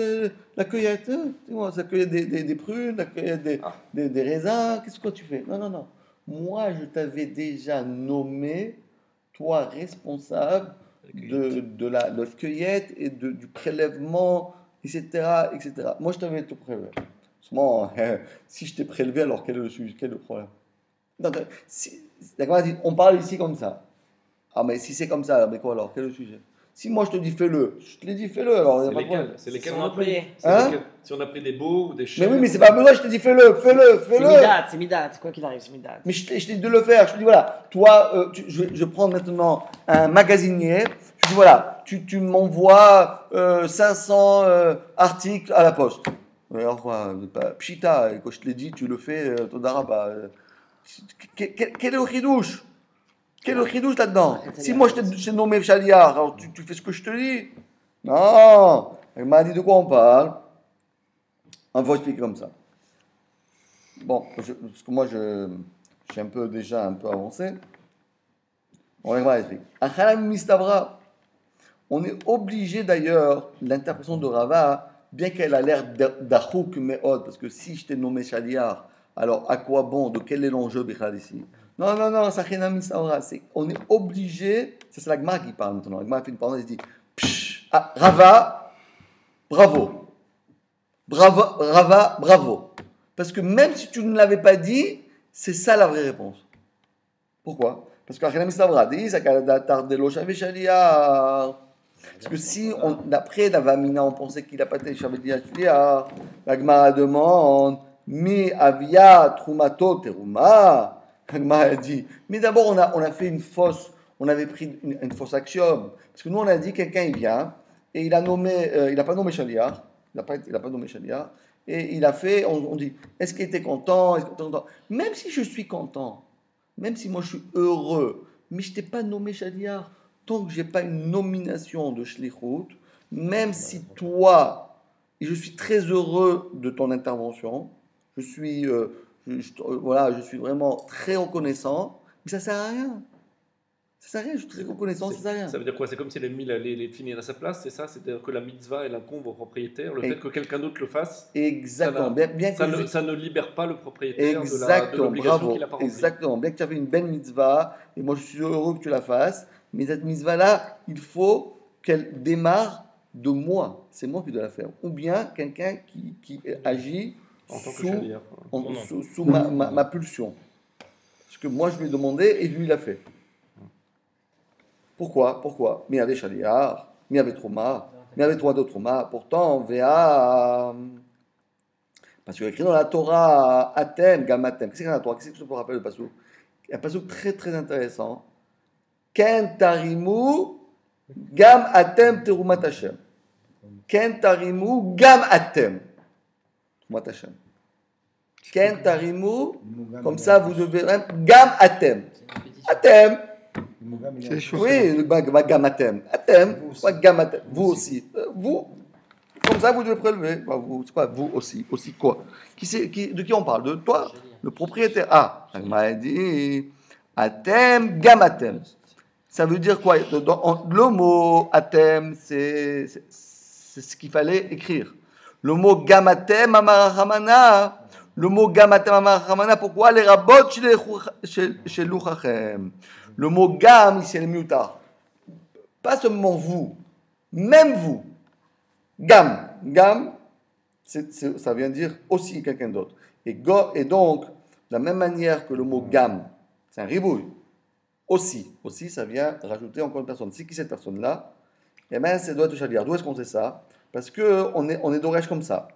la cueillette, la cueillette des prunes, la cueillette des raisins. Qu'est-ce que tu fais? Non. Moi, je t'avais déjà nommé, toi, responsable de la cueillette et du prélèvement, etc. Moi, je t'avais tout prélevé. Seulement, si je t'ai prélevé, alors quel est le problème? Donc, on parle ici comme ça. Ah, mais si c'est comme ça, mais quoi alors? Quel est le sujet? Si moi je te dis fais-le, je te l'ai dit fais-le alors. C'est lesquels on a pris? Si on a pris des beaux ou des chèvres. Mais oui, mais c'est pas besoin, je te dis fais-le. C'est Midat, quoi qu'il arrive, c'est Midat. Mais je t'ai dit de le faire. Je te dis voilà, toi, je prends maintenant un magasinier. Je dis voilà, tu m'envoies 500 articles à la poste. Alors quoi, pchita, quand je te l'ai dit, tu le fais, Todaraba. Quel est le chidouche? Quel est le chidouche là-dedans? Si moi je t'ai nommé Chaliar, alors tu fais ce que je te dis? Non, elle m'a dit de quoi on parle. On va expliquer comme ça. Bon, parce que moi j'ai déjà un peu avancé. On va expliquer. On est obligé d'ailleurs, l'interprétation de Rava, bien qu'elle a l'air d'achouk me'od, parce que si je t'ai nommé Chaliar, alors à quoi bon, de quel est l'enjeu Bichal ici? Non, ça on est obligé, c'est la Gemara qui parle maintenant. La Gemara fait une parenthèse et dit Rava, bravo. Parce que même si tu ne l'avais pas dit, C'est ça la vraie réponse. Pourquoi? Parce qu'Achena Mislavra dit, ça de l'Oshav Shaliar. Parce que si, d'après Davamina, on pensait qu'il n'a pas été Shavedi Shaliar, la Gemara demande, Mi Avia Trumato Teruma. La Gemara a dit, mais d'abord on a fait une fausse, on avait pris une fausse axiome. Parce que nous on a dit, quelqu'un il vient, et il a nommé, il n'a pas nommé Shaliar, il n'a pas nommé Shaliar, et il a fait, on dit, est-ce qu'il était content, même si je suis content, même si moi je suis heureux, mais je t'ai pas nommé Shaliar, tant que j'ai pas une nomination de Shlichut, même si toi, et je suis très heureux de ton intervention, je suis vraiment très reconnaissant, mais ça sert à rien. Ça sert à rien, je suis très reconnaissant, ça sert à rien. Ça veut dire quoi? C'est comme s'il avait mis les finir à sa place, c'est ça? C'est-à-dire que la mitzvah, elle incombe au propriétaire, le fait que quelqu'un d'autre le fasse, exactement. Ça ne libère pas le propriétaire de l'obligation qu'il a pas remplie. Exactement. Bien que tu avais une belle mitzvah, et moi je suis heureux que tu la fasses, mais cette mitzvah-là, il faut qu'elle démarre de moi. C'est moi qui dois la faire. Ou bien quelqu'un qui agit sous ma pulsion. Parce que moi je lui ai demandé et lui il a fait. Pourquoi? Mais il y avait Shaliar, mais il y avait Trouma, mais il y avait trois d'autres Trouma. Pourtant, VA. Parce qu'il y a écrit dans la Torah, Atem, Gamatem. Qu'est-ce qu'il y a dans la Torah? Qu'est-ce que je peux rappeler le passouk? Il y a un passouk très très intéressant. Ken tarimu, Gam Atem Terumat Hashem. Ken tarimu, Gam Atem. Terumat Hashem. Ken tarimu, comme ça vous devez. Gam Atem. Atem. C'est chaud. Oui, le Gamatem. Atem, Gamatem. Vous aussi. Vous, comme ça, vous devez prélever. C'est quoi, vous aussi? Aussi quoi? De qui on parle? De toi? Le propriétaire. Ah, il m'a dit Atem, Gamatem. Ça veut dire quoi? Le mot Atem, c'est ce qu'il fallait écrire. Le mot Gamatem, Amarahamana. Le mot Gamatem, Amarahamana, pourquoi? Les rabots chez Luchachem. Le mot gam, ici, c'est le mutar. Pas seulement vous, même vous. Gam. Gam, ça vient dire aussi quelqu'un d'autre. Et donc, de la même manière que le mot gam, c'est un ribouille. Aussi, ça vient rajouter encore une personne. C'est qui cette personne-là? Eh bien, c'est doit être Shaliar. D'où est-ce qu'on sait ça? Parce qu'on est d'orège comme ça.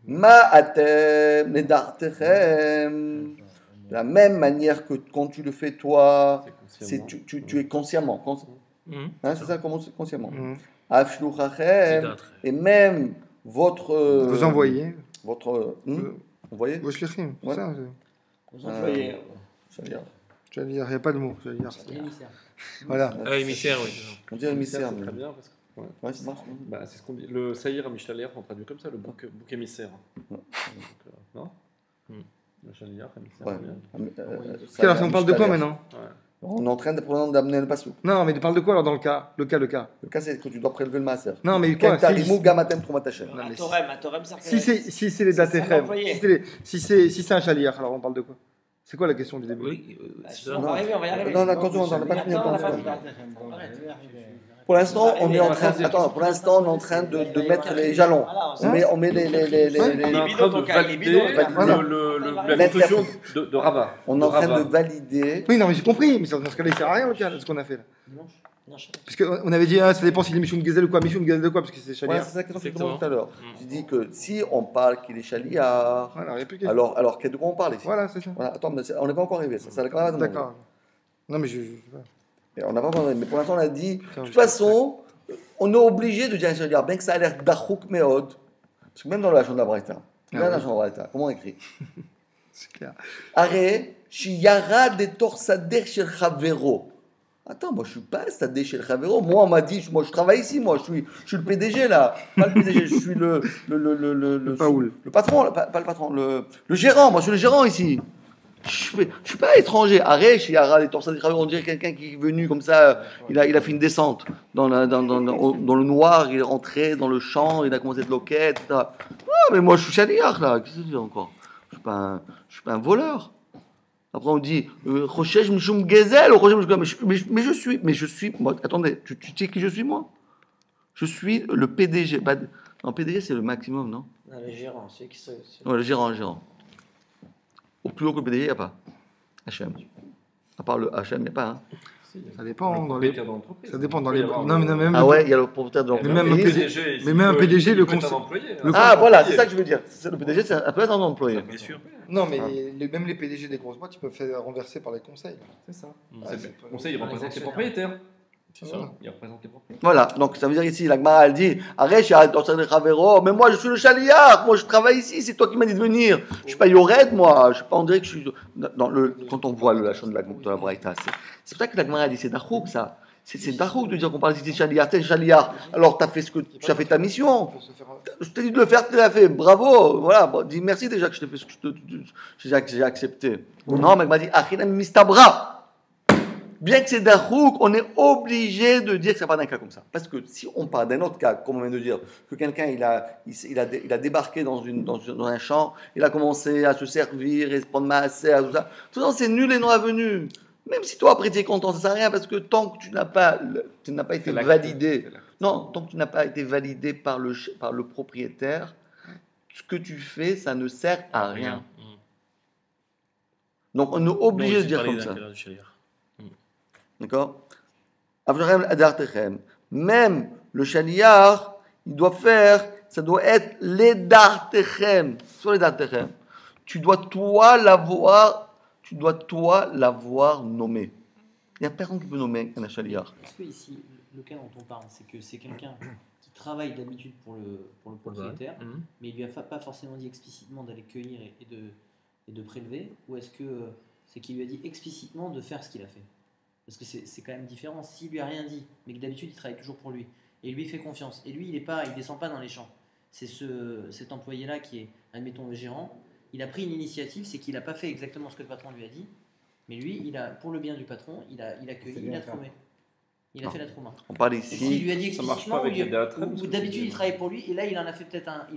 Ma atem, nedartechem. De la même manière que quand tu le fais toi, tu es consciemment. C'est ça, consciemment. Afshluchachem, et même votre. Vous envoyez. Votre. Envoyez. Vos shlichim. Ouais. Ça, Vous employez. il n'y a pas de mot. Voilà. Émissaire, oui. On dit émissaire. C'est très bien parce que. Ouais, ça marche. C'est ce qu'on dit. Le Saïr à Mishtaliar, on traduit comme ça, le bouc émissaire. Non? Le Shaliar, émissaire. Ouais. Alors, on parle de quoi maintenant? On est en train d'amener le passou. Non, mais tu parles de quoi alors dans le cas? Le cas. Le cas, c'est que tu dois prélever le maaser. Non, mais quoi? Gamatem Trumatachem. Un torem, ça Si c'est les datechem, si c'est un Shaliar, alors on parle de quoi? C'est quoi la question du début? Oui, on va y arriver. Non, attention, on n'a pas fini. Pour l'instant, on est en train. Attends, pour l'instant, on est en train de mettre les jalons. On met les. On est en train de valider la conclusion de Rava. On est en train de valider. Oui, non, mais j'ai compris. Mais dans ce cas-là, il sert à rien, le cas, ce qu'on a fait là. Parce qu'on avait dit, ça dépend s'il est Mishum Gezel ou quoi. Mishum Gezel de quoi? Parce que c'est Shaliar. Ouais, c'est ça que je demandais tout à l'heure. Je dis que si on parle qu'il est Shaliar, alors de quoi on parle ici? Voilà, c'est ça. Attends, mais on n'est pas encore arrivé. Ça quand même. D'accord. Non, mais je on n'a pas encore arrivé. Mais pour l'instant, on a dit. De toute façon, on est obligé de dire Shaliar, bien que ça a l'air d'Achouk Meod. Parce que même dans la Shon de la Braïta, comment on écrit? C'est clair. Arrête, Shiyara de Torsader Shel Chavero. Attends, moi je suis pas Sadeh Shel Chavero. Moi on m'a dit, moi je travaille ici, moi je suis le PDG là. Pas le PDG, je suis le patron, pas le patron, le gérant. Moi je suis le gérant ici. Je suis pas étranger. Arrête, Shiyara de Torsader Shel Chavero. On dirait quelqu'un qui est venu comme ça, il a fait une descente dans le noir, il est rentré dans le champ, il a commencé de loquette, etc. Ah, mais moi je suis Shaliar là. Qu'est-ce que tu dis encore? Je suis pas un voleur. Après on dit Rochesh Mishum Gezel, mais je suis moi, attendez, tu sais qui je suis moi? Je suis le PDG. Non, PDG c'est le maximum, non? Le gérant, c'est qui Ouais, le gérant. Au plus haut que le PDG, il n'y a pas. Hachem. À part le Hachem, il n'y a pas. Hein. Ça dépend dans les. Ça dépend dans les. Non, mais même. Ah ouais, il y a le propriétaire de l'entreprise. Mais même un PDG, le conseil. Ah voilà, c'est ça que je veux dire. Le PDG, ça peut être un employé. Bien sûr. Non, mais même les PDG des grosses boîtes, ils peuvent faire renverser par les conseils. C'est ça. Le conseil, il représente les propriétaires. C'est ça. Il représente les propriétaires. Voilà, donc ça veut dire ici, la Gemara, elle dit arrête, mais moi je suis le chaliar, moi je travaille ici, c'est toi qui m'as dit de venir. Je suis pas Yored, moi, je suis pas, on dirait que je suis. Quand on voit le lachon de la Braïta, c'est pour ça que la Gemara a dit c'est Dachouk, ça. C'est Dachouk de dire qu'on parle ici de chaliar, t'es chaliar, alors tu as fait ta mission. Je t'ai dit de le faire, tu l'as fait, bravo, voilà, bon, dis merci déjà que je t'ai fait ce que j'ai accepté. Non, mais elle m'a dit Achinam mistabra. Bien que c'est Dachouk, on est obligé de dire que ça part d'un cas comme ça. Parce que si on parle d'un autre cas, comme on vient de dire, que quelqu'un il a débarqué dans un champ, il a commencé à se servir et se prendre massé, tout ça, c'est nul et non avenu. Même si toi après tu es content, ça ne sert à rien parce que tant que tu n'as pas été validé, tant que tu n'as pas été validé par le propriétaire, ce que tu fais, ça ne sert à rien. Donc on est obligé de dire comme ça. D'accord? Même le chaliar, il doit faire, ça doit être les dartechem. Sur les dartechem. Tu dois toi l'avoir nommé. Il n'y a personne qui peut nommer un chaliar. Est-ce que ici, le cas dont on parle, c'est que c'est quelqu'un qui travaille d'habitude pour le propriétaire, mais il lui a pas forcément dit explicitement d'aller cueillir et de prélever, ou est-ce que c'est qu'il lui a dit explicitement de faire ce qu'il a fait? Parce que c'est quand même différent. S'il lui a rien dit, mais que d'habitude il travaille toujours pour lui, et lui fait confiance, et lui il descend pas dans les champs. C'est cet employé-là qui est, admettons, le gérant. Il a pris une initiative, c'est qu'il n'a pas fait exactement ce que le patron lui a dit, mais lui, pour le bien du patron, il a cueilli, il a troumé. Il a fait la trouma. On parle ici. S'il lui a dit explicitement, ou d'habitude il travaille pour lui, et là il en a fait peut-être un.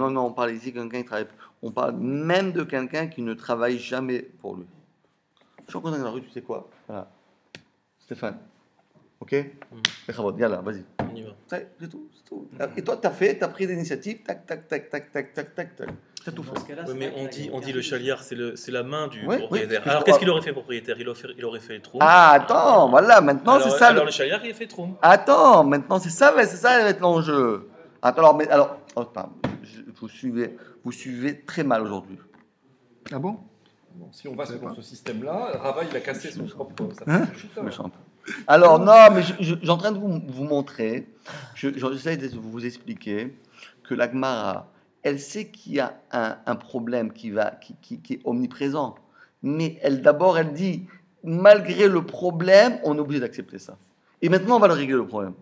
Non, on parle ici de quelqu'un qui travaille. On parle même de quelqu'un qui ne travaille jamais pour lui. Je suis en contact dans la rue, tu sais quoi? Voilà. Stéphane. Ok? Yalla, vas-y. On y va. C'est tout. Et toi, t'as pris l'initiative, tac. T'as tout fait. Oui, mais on dit le chaliar, c'est la main du propriétaire. Alors qu'est-ce qu'il aurait fait, propriétaire? Il aurait fait le trou. Ah, attends, voilà, maintenant c'est ça. Alors le chaliar, il a fait trou. Attends, maintenant c'est ça va être l'enjeu. Attends, vous suivez très mal aujourd'hui. Ah bon? Bon, si on va selon ce système-là, Rava il a cassé son propre. Alors non, mais je suis en train de vous montrer, j'essaie de vous expliquer que la Gemara, elle sait qu'il y a un problème qui est omniprésent, mais d'abord elle dit, malgré le problème, on est obligé d'accepter ça. Et maintenant on va le régler le problème.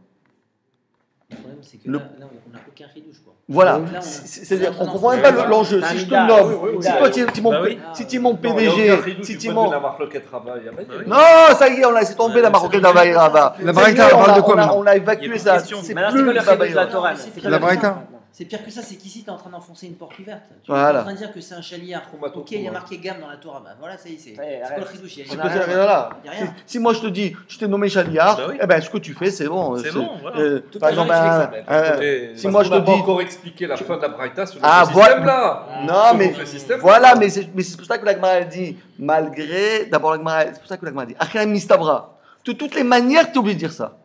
Le problème, c'est que là, on n'a aucun ridouche, quoi. Voilà, c'est-à-dire, on ne comprend même pas l'enjeu. Si je te nomme, si toi tu es mon PDG, si tu es mon. Non, ça y est, on a laissé tomber la marocaine d'Avaïra. La Braïta, on parle de quoi maintenant? On a évacué ça. C'est plus la Torah. La Braïta. C'est pire que ça, c'est qu'ici tu es en train d'enfoncer une porte ouverte. Tu es voilà. en train de dire que c'est un chaliar. Ok, il y a marqué gamme dans la Torah. Bah voilà, ça y est, c'est quoi le ridouche? Il y a rien. Si moi je te dis, je t'ai nommé chaliar, eh ben ce que tu fais, c'est bon. C'est bon, voilà. Par exemple, si moi je te dis. On n'a pas encore expliqué la fin de la Braïta sur ce système-là. Non, mais voilà, mais c'est pour ça que la Gemara dit, malgré. D'abord, c'est pour ça que la Gemara dit, Achinam mistabra. De toutes les manières, tu es obligé de dire ça.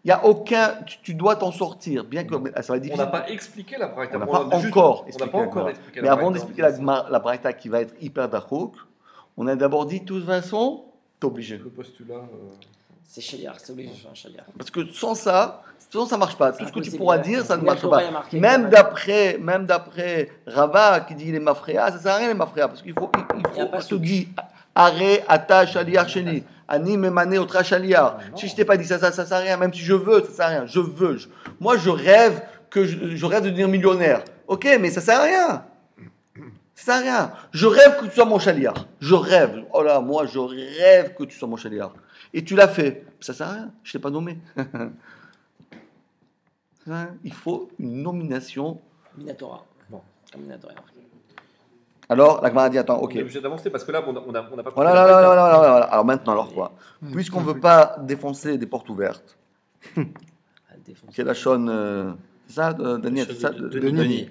Il n'y a aucun. Tu dois t'en sortir, bien que ça va être difficile. On n'a pas expliqué la Braïta. On n'a pas encore expliqué la Braïta. Mais avant d'expliquer la Braïta qui va être hyper dachouk, on a d'abord dit de toute façon, t'es obligé. Le postulat. C'est chaliar, c'est obligé de faire un chaliar. Parce que sans ça ne marche pas. Tout ce que tu pourras dire, ça ne marche pas. Même d'après Rava qui dit les mafréas, ça ne sert à rien les mafréas. Parce qu'il faut se dire arrêt, ata, chaliar, cheni. Ani memane otra chaliar. Si je t'ai pas dit ça sert à rien. Même si je veux, ça sert à rien. Moi, je rêve de devenir millionnaire. Ok, mais ça sert à rien. Ça sert à rien. Je rêve que tu sois mon chaliar. Je rêve. Oh là, moi, je rêve que tu sois mon chaliar. Et tu l'as fait. Ça sert à rien. Je t'ai pas nommé. Il faut une nomination. Minatora. Bon, comme Minatora. Alors, la Gemara dit, attends, ok. On est obligé d'avancer parce que là, on n'a pas... Voilà. Alors maintenant, alors quoi? Puisqu'on ne veut pas défoncer des portes ouvertes, c'est la chaîne... c'est ça, Daniel? C'est ça, Denis.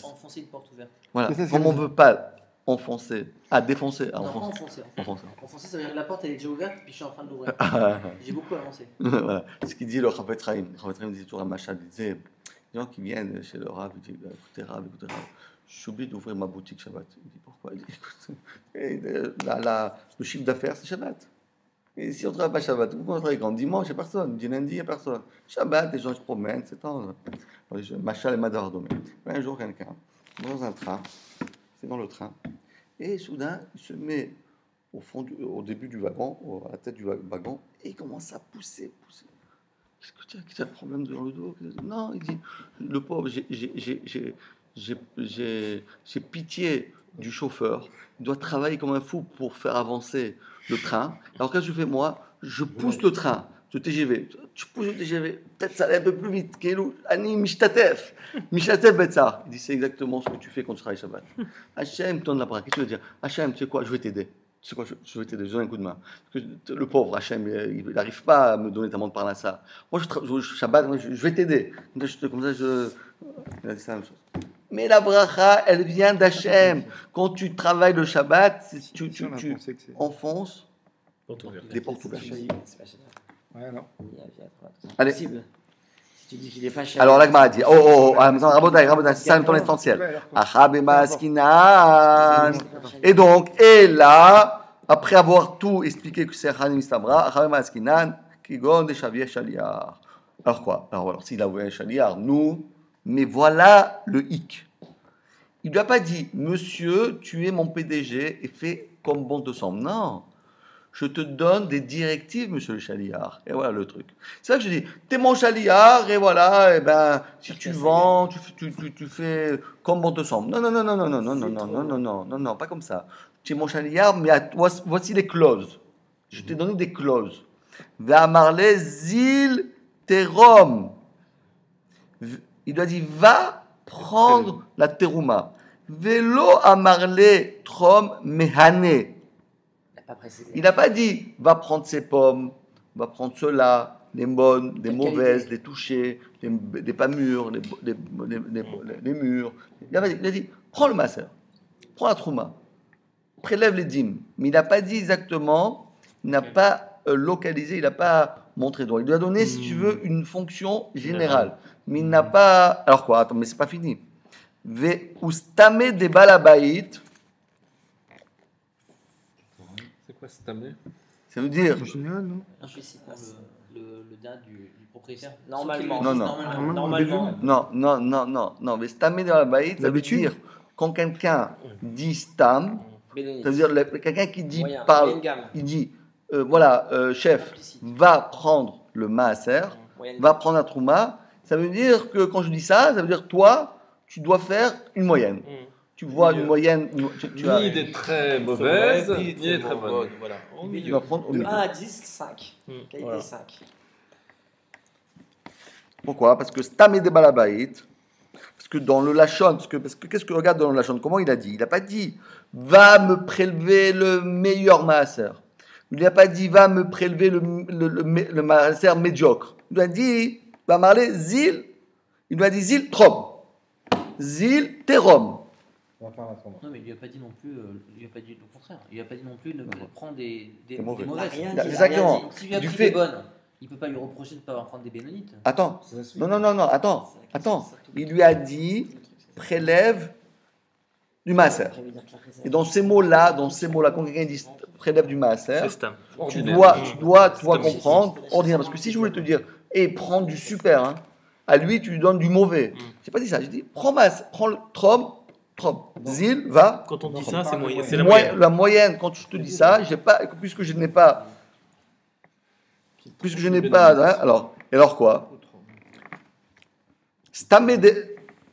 Enfoncer une porte ouverte. Voilà. Comme on ne veut pas enfoncer. Ah, défoncer. Ah, Non, enfoncer. enfoncer. Enfoncer, ça veut dire que la porte elle est déjà ouverte, puis je suis en train de l'ouvrir. J'ai beaucoup avancé. Voilà. Ce qu'il dit le Chafetz Chaim. Le Chafetz Chaim disait toujours à Machal, il disait, les gens qui viennent chez le Rav, ils disent, écoutez Rav, je suis obligé d'ouvrir ma boutique Shabbat. Il dit, pourquoi? Il dit, écoute, le chiffre d'affaires, c'est Shabbat. Et si on ne travaille pas Shabbat, pourquoi on travaille quand? Dimanche, il n'y a personne. Lundi, il n'y a personne. Shabbat, les gens se promènent, c'est temps. Machal et Madar Domé. Un jour, quelqu'un, dans un train, c'est dans le train, et soudain, il se met au début du wagon, à la tête du wagon, et il commence à pousser. Est-ce que tu as le problème dans le dos? Non, il dit, le pauvre, j'ai pitié du chauffeur. Il doit travailler comme un fou pour faire avancer le train. Alors qu'est-ce que je fais moi? Je pousse le train, le TGV. Tu pousses le TGV, peut-être ça allait un peu plus vite. Ani Mishtatef Betzar. Il dit, c'est exactement ce que tu fais quand tu travailles Shabbat. Hachem donne la parole. Qu'est-ce que tu veux dire? Hachem, tu sais quoi? Je vais t'aider. Tu sais quoi, je vais t'aider, je donne un coup de main. Parce que le pauvre Hachem, il n'arrive pas à me donner ta main de par là ça. Moi, Shabbat, je vais t'aider. Comme ça, il a dit ça la même chose. Mais la bracha, elle vient d'Hachem. Quand tu travailles le Shabbat, tu enfonces des portes ouvertes. Ouais, non. Allez. Si tu dis qu'il n'est pas cher. Alors l'Agma a dit, Rabotai, c'est ça ton essentiel. Et donc, et là, après avoir tout expliqué que c'est Hanim Stabra, Kigon de Shavier Shaliar. Alors quoi? Alors s'il a ouvert un Shaliar, nous, mais voilà le hic. Il ne lui a pas dit, monsieur, tu es mon PDG et fais comme bon te semble. Non. Je te donne des directives, monsieur le Chaliard. Et voilà le truc. C'est ça que je dis. Tu es mon Chaliard, et voilà, et ben, si tu vends, tu fais comme bon te semble. Non, pas comme ça. Tu es mon Chaliard, mais voici les clauses. Je t'ai donné des clauses. Va marler zil terom. Il lui a dit, va prendre la terouma. Velo amarle trom mehane. Il n'a pas dit, va prendre ces pommes, va prendre cela, les bonnes, les mauvaises, les touchées, les pas mûres, les mûres. Il a dit, prends le maaser, prends la trouma, prélève les dîmes. Mais il n'a pas dit exactement, il n'a pas localisé, il n'a pas montré droit. Il lui a donné, si tu veux, une fonction générale. Mais il n'a pas... Alors quoi? Attends, mais c'est pas fini. Ve ustame de balabaït. C'est quoi stamé? Ça veut dire... Général, non? Implicite, le date du propriétaire. Normalement. Non. Mais stamé de balabaït, ça veut dire quand quelqu'un dit stam, ça veut dire quelqu'un qui dit, parle, il dit, voilà, chef, va prendre le maaser, va prendre la trouma. Ça veut dire que quand je dis ça, ça veut dire toi, tu dois faire une moyenne. Tu vois une moyenne. Ni des très mauvaises, ni des très bonnes. Voilà. Tu vas prendre au milieu. De 1 à 10, 5. Qualité voilà. 5. Pourquoi? Parce que stamé de balabaït, parce que dans le lachon, parce que qu'est-ce que regarde dans le lachon? Comment il a dit? Il n'a pas dit va me prélever le meilleur maaser. Il n'a pas dit va me prélever le maaser médiocre. Il lui a dit va parler zil. Il lui a dit zil trom. Zil terom. Non, mais il lui a pas dit non plus, il lui a pas dit le contraire. Il lui a pas dit non plus de prendre des mauvaises. Exactement. Donc, s'il lui a pris des bonnes, il peut pas lui reprocher de ne pas prendre des bénonites. Attends. Non, attends. Il lui a dit prélève du maaser. Et dans ces mots-là, quand quelqu'un dit prélève du maaser, tu dois comprendre ordinaire. Parce que si je voulais te dire, prends du super, hein, à lui tu lui donnes du mauvais. J'ai pas dit ça. J'ai dit prends le trom. Zil va. Quand on dit ça, c'est la moyenne. Quand je te dis ça, puisque je n'ai pas, hein, alors quoi? Stamé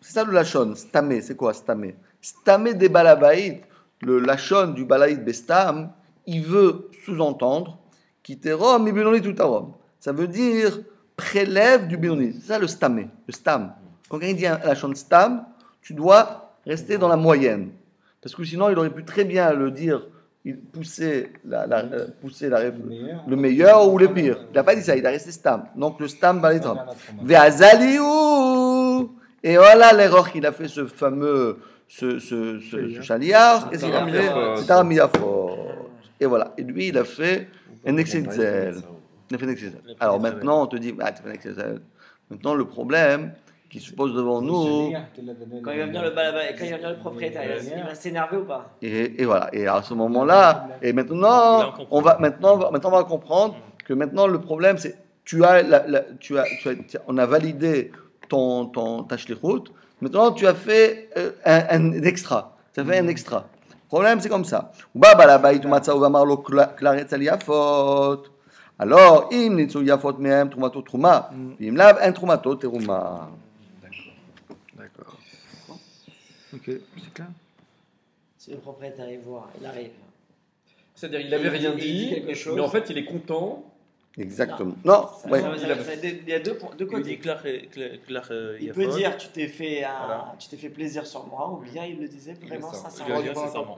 c'est ça le lachon. Stamé, c'est quoi stamé? Stamé des balabaïd, le lachon du balaïd bestam, il veut sous-entendre kiterom et benoni tout arom. Ça veut dire prélève du benoni. C'est ça le stamé, le stam. Quand quelqu'un dit un lachon stam, tu dois rester dans la moyenne. Parce que sinon, il aurait pu très bien le dire, pousser le meilleur ou le pire. Il n'a pas dit ça, il a resté stam. Donc le stam va l'étendre. Et voilà l'erreur qu'il a fait, ce fameux ce chaliar. Qu'est-ce qu'il a fait? C'est un miafot. Et voilà. Et lui, il a fait un excès de zèle. Il a fait un excès de zèle. Alors maintenant, on te dit, ah, tu fais un excès de zèle. Maintenant, le problème qui se pose devant nous. Quand il va venir le propriétaire, il va s'énerver ou pas? Et voilà. Et à ce moment-là, et maintenant, on va comprendre que maintenant le problème, c'est on a validé ta shlichut. Maintenant, tu as fait un extra. Tu as fait un extra. Le problème, c'est comme ça. Alors, im nitzu yafot mehem trumato truma, im lav en trumato teruma. D'accord. Ok, c'est clair. Si le propriétaire y voit, il arrive. C'est-à-dire, il n'avait rien dit, mais en fait, il est content. Exactement. Non, il y a deux côtés. Il peut dire tu t'es fait plaisir sur moi, ou bien il le disait vraiment sincèrement.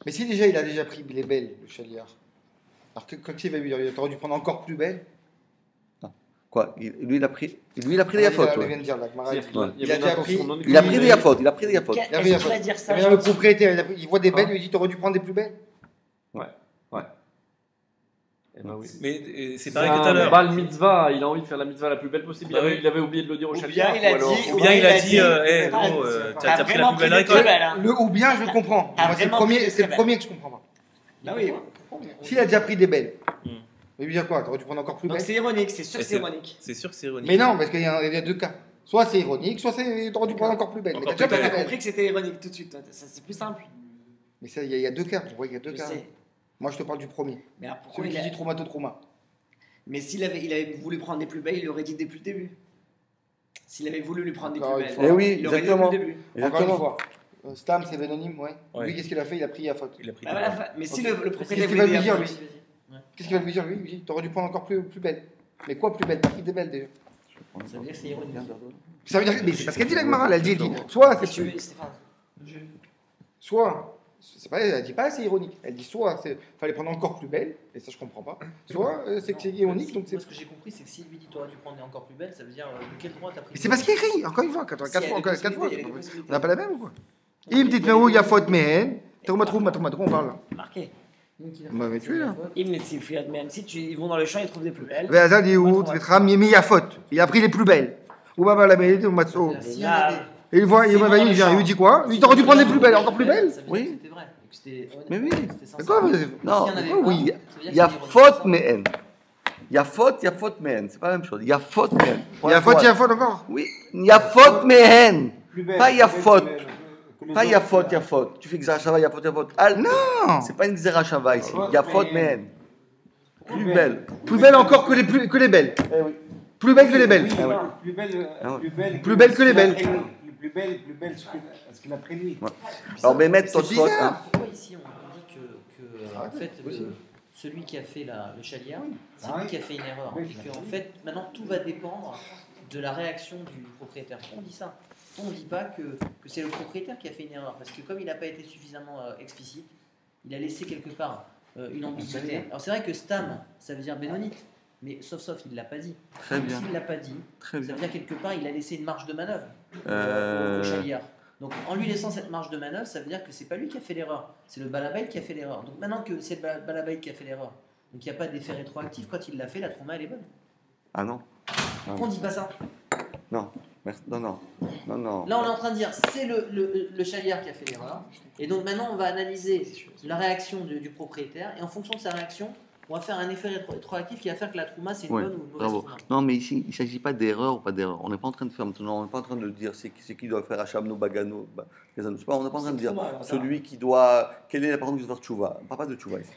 Mais si déjà il a déjà pris les belles, le chaliard, alors quand il va lui dire, il aurait dû prendre encore plus belle. Quoi? Lui, il a pris des yafotes. Il a déjà pris. Il a pris des yafotes. Le propriétaire, il voit des belles, il lui dit, tu aurais dû prendre des plus belles. Ouais. Ben oui. Mais c'est pareil que tout à l'heure. Bal mitzvah, il a envie de faire la mitzvah la plus belle possible. Il avait oublié de le dire au chaliar. Ou bien il a dit, t'as pris la plus belle récolte. Le ou bien, je le comprends. C'est le premier que je comprends pas. Ah oui. S'il a déjà pris des belles, il lui dire quoi? Tu aurais dû prendre encore plus belles. Donc c'est ironique, c'est sûr que c'est ironique. C'est sûr que c'est ironique. Mais non, parce qu'il y a deux cas. Soit c'est ironique, soit tu aurais dû prendre encore plus belles. Mais t'as déjà compris que c'était ironique tout de suite. C'est plus simple. Mais ça, il y a deux cas. Il y a deux cas. Moi, je te parle du premier. Mais alors, pourquoi celui qui dit trauma. Mais s'il avait voulu prendre des plus belles, il aurait dit depuis le début. S'il avait voulu lui prendre des plus belles, eh oui, il aurait dit exactement. depuis le début. Encore une fois. Stam, c'est Benonyme, ouais. Lui, qu'est-ce qu'il a fait? Il a pris Yafot. Mais si le propriétaire qu'est-ce qu'il va lui dire, lui? Qu'est-ce qu'il va lui dire, lui? Il dit, t'aurais dû prendre encore plus belle. Mais quoi plus belle? T'as pris des belles déjà. Ça veut dire que c'est ironique. Ça veut dire, mais c'est parce qu'elle dit la Gemara, elle dit, soit elle dit pas c'est ironique. Elle dit soit fallait prendre encore plus belle, et ça je comprends pas. Soit c'est que c'est ironique. Donc ce que j'ai compris, c'est que s'il lui dit t'aurais dû prendre encore plus belle, ça veut dire de quel droit t'as pris. Mais c'est parce qu'il écrit, encore une fois, 4 fois. On n'a pas la même ou quoi? Im dit il y a faute mehen. On parle là. Marqué. On m'avait tué là. Si ils vont dans le champ, ils trouvent des plus belles. Il y a faute. Il a pris les plus belles. Ou va la mêlée de Matso. Et il lui dit quoi? Il t'aurait dû prendre les plus belles, encore plus belles? Oui. C'était vrai. Mais oui. D'accord. Non, oui. Il y a faute, mais haine. Il y a faute, mais haine. C'est pas la même chose. Il y a faute, mais haine. Il y a faute encore? Oui. Il y a faute, mais haine. Pas il y a faute. Pas il y a faute. Tu fais Xerashava, il y a faute. Non. C'est pas une Xerashava ici. Il y a faute, mais haine. Plus belle. Plus belle encore que les belles. Plus belle que les belles. Plus belle que les belles. Plus belle ce qu'il a pris lui. Alors, mais mettre ton faute. Pourquoi ici on dit que en fait, celui qui a fait le chaliard, c'est lui qui a fait une erreur. Et qu'en fait, maintenant tout va dépendre de la réaction du propriétaire. On dit ça. On ne dit pas que c'est le propriétaire qui a fait une erreur. Parce que comme il n'a pas été suffisamment explicite, il a laissé quelque part une ambiguïté. Alors c'est vrai que Stam, ça veut dire bénonite. Mais sauf, il ne l'a pas dit. Très bien. S'il ne l'a pas dit, ça veut dire quelque part, il a laissé une marge de manœuvre au chaliard. Donc en lui laissant cette marge de manœuvre, ça veut dire que c'est pas lui qui a fait l'erreur, c'est le balabay qui a fait l'erreur. Donc maintenant que c'est le balabay qui a fait l'erreur, donc il n'y a pas d'effet rétroactif, quand il l'a fait, la trouma elle est bonne. Ah non. Pourquoi on dit pas ça? Non. Non. Là on est en train de dire c'est le chaliard qui a fait l'erreur. Et donc maintenant on va analyser la réaction du propriétaire et en fonction de sa réaction, on va faire un effet rétroactif qui va faire que la trouma c'est une bonne ou une mauvaise trouma. Non, mais ici, il ne s'agit pas d'erreur ou pas d'erreur. On n'est pas en train de faire maintenant, on n'est pas en train de dire c'est qui doit faire Hacham, Bagano, on n'est pas en train de dire celui qui doit. Quelle est la personne qui doit faire Tchouva? On ne parle pas de Tchouva ici.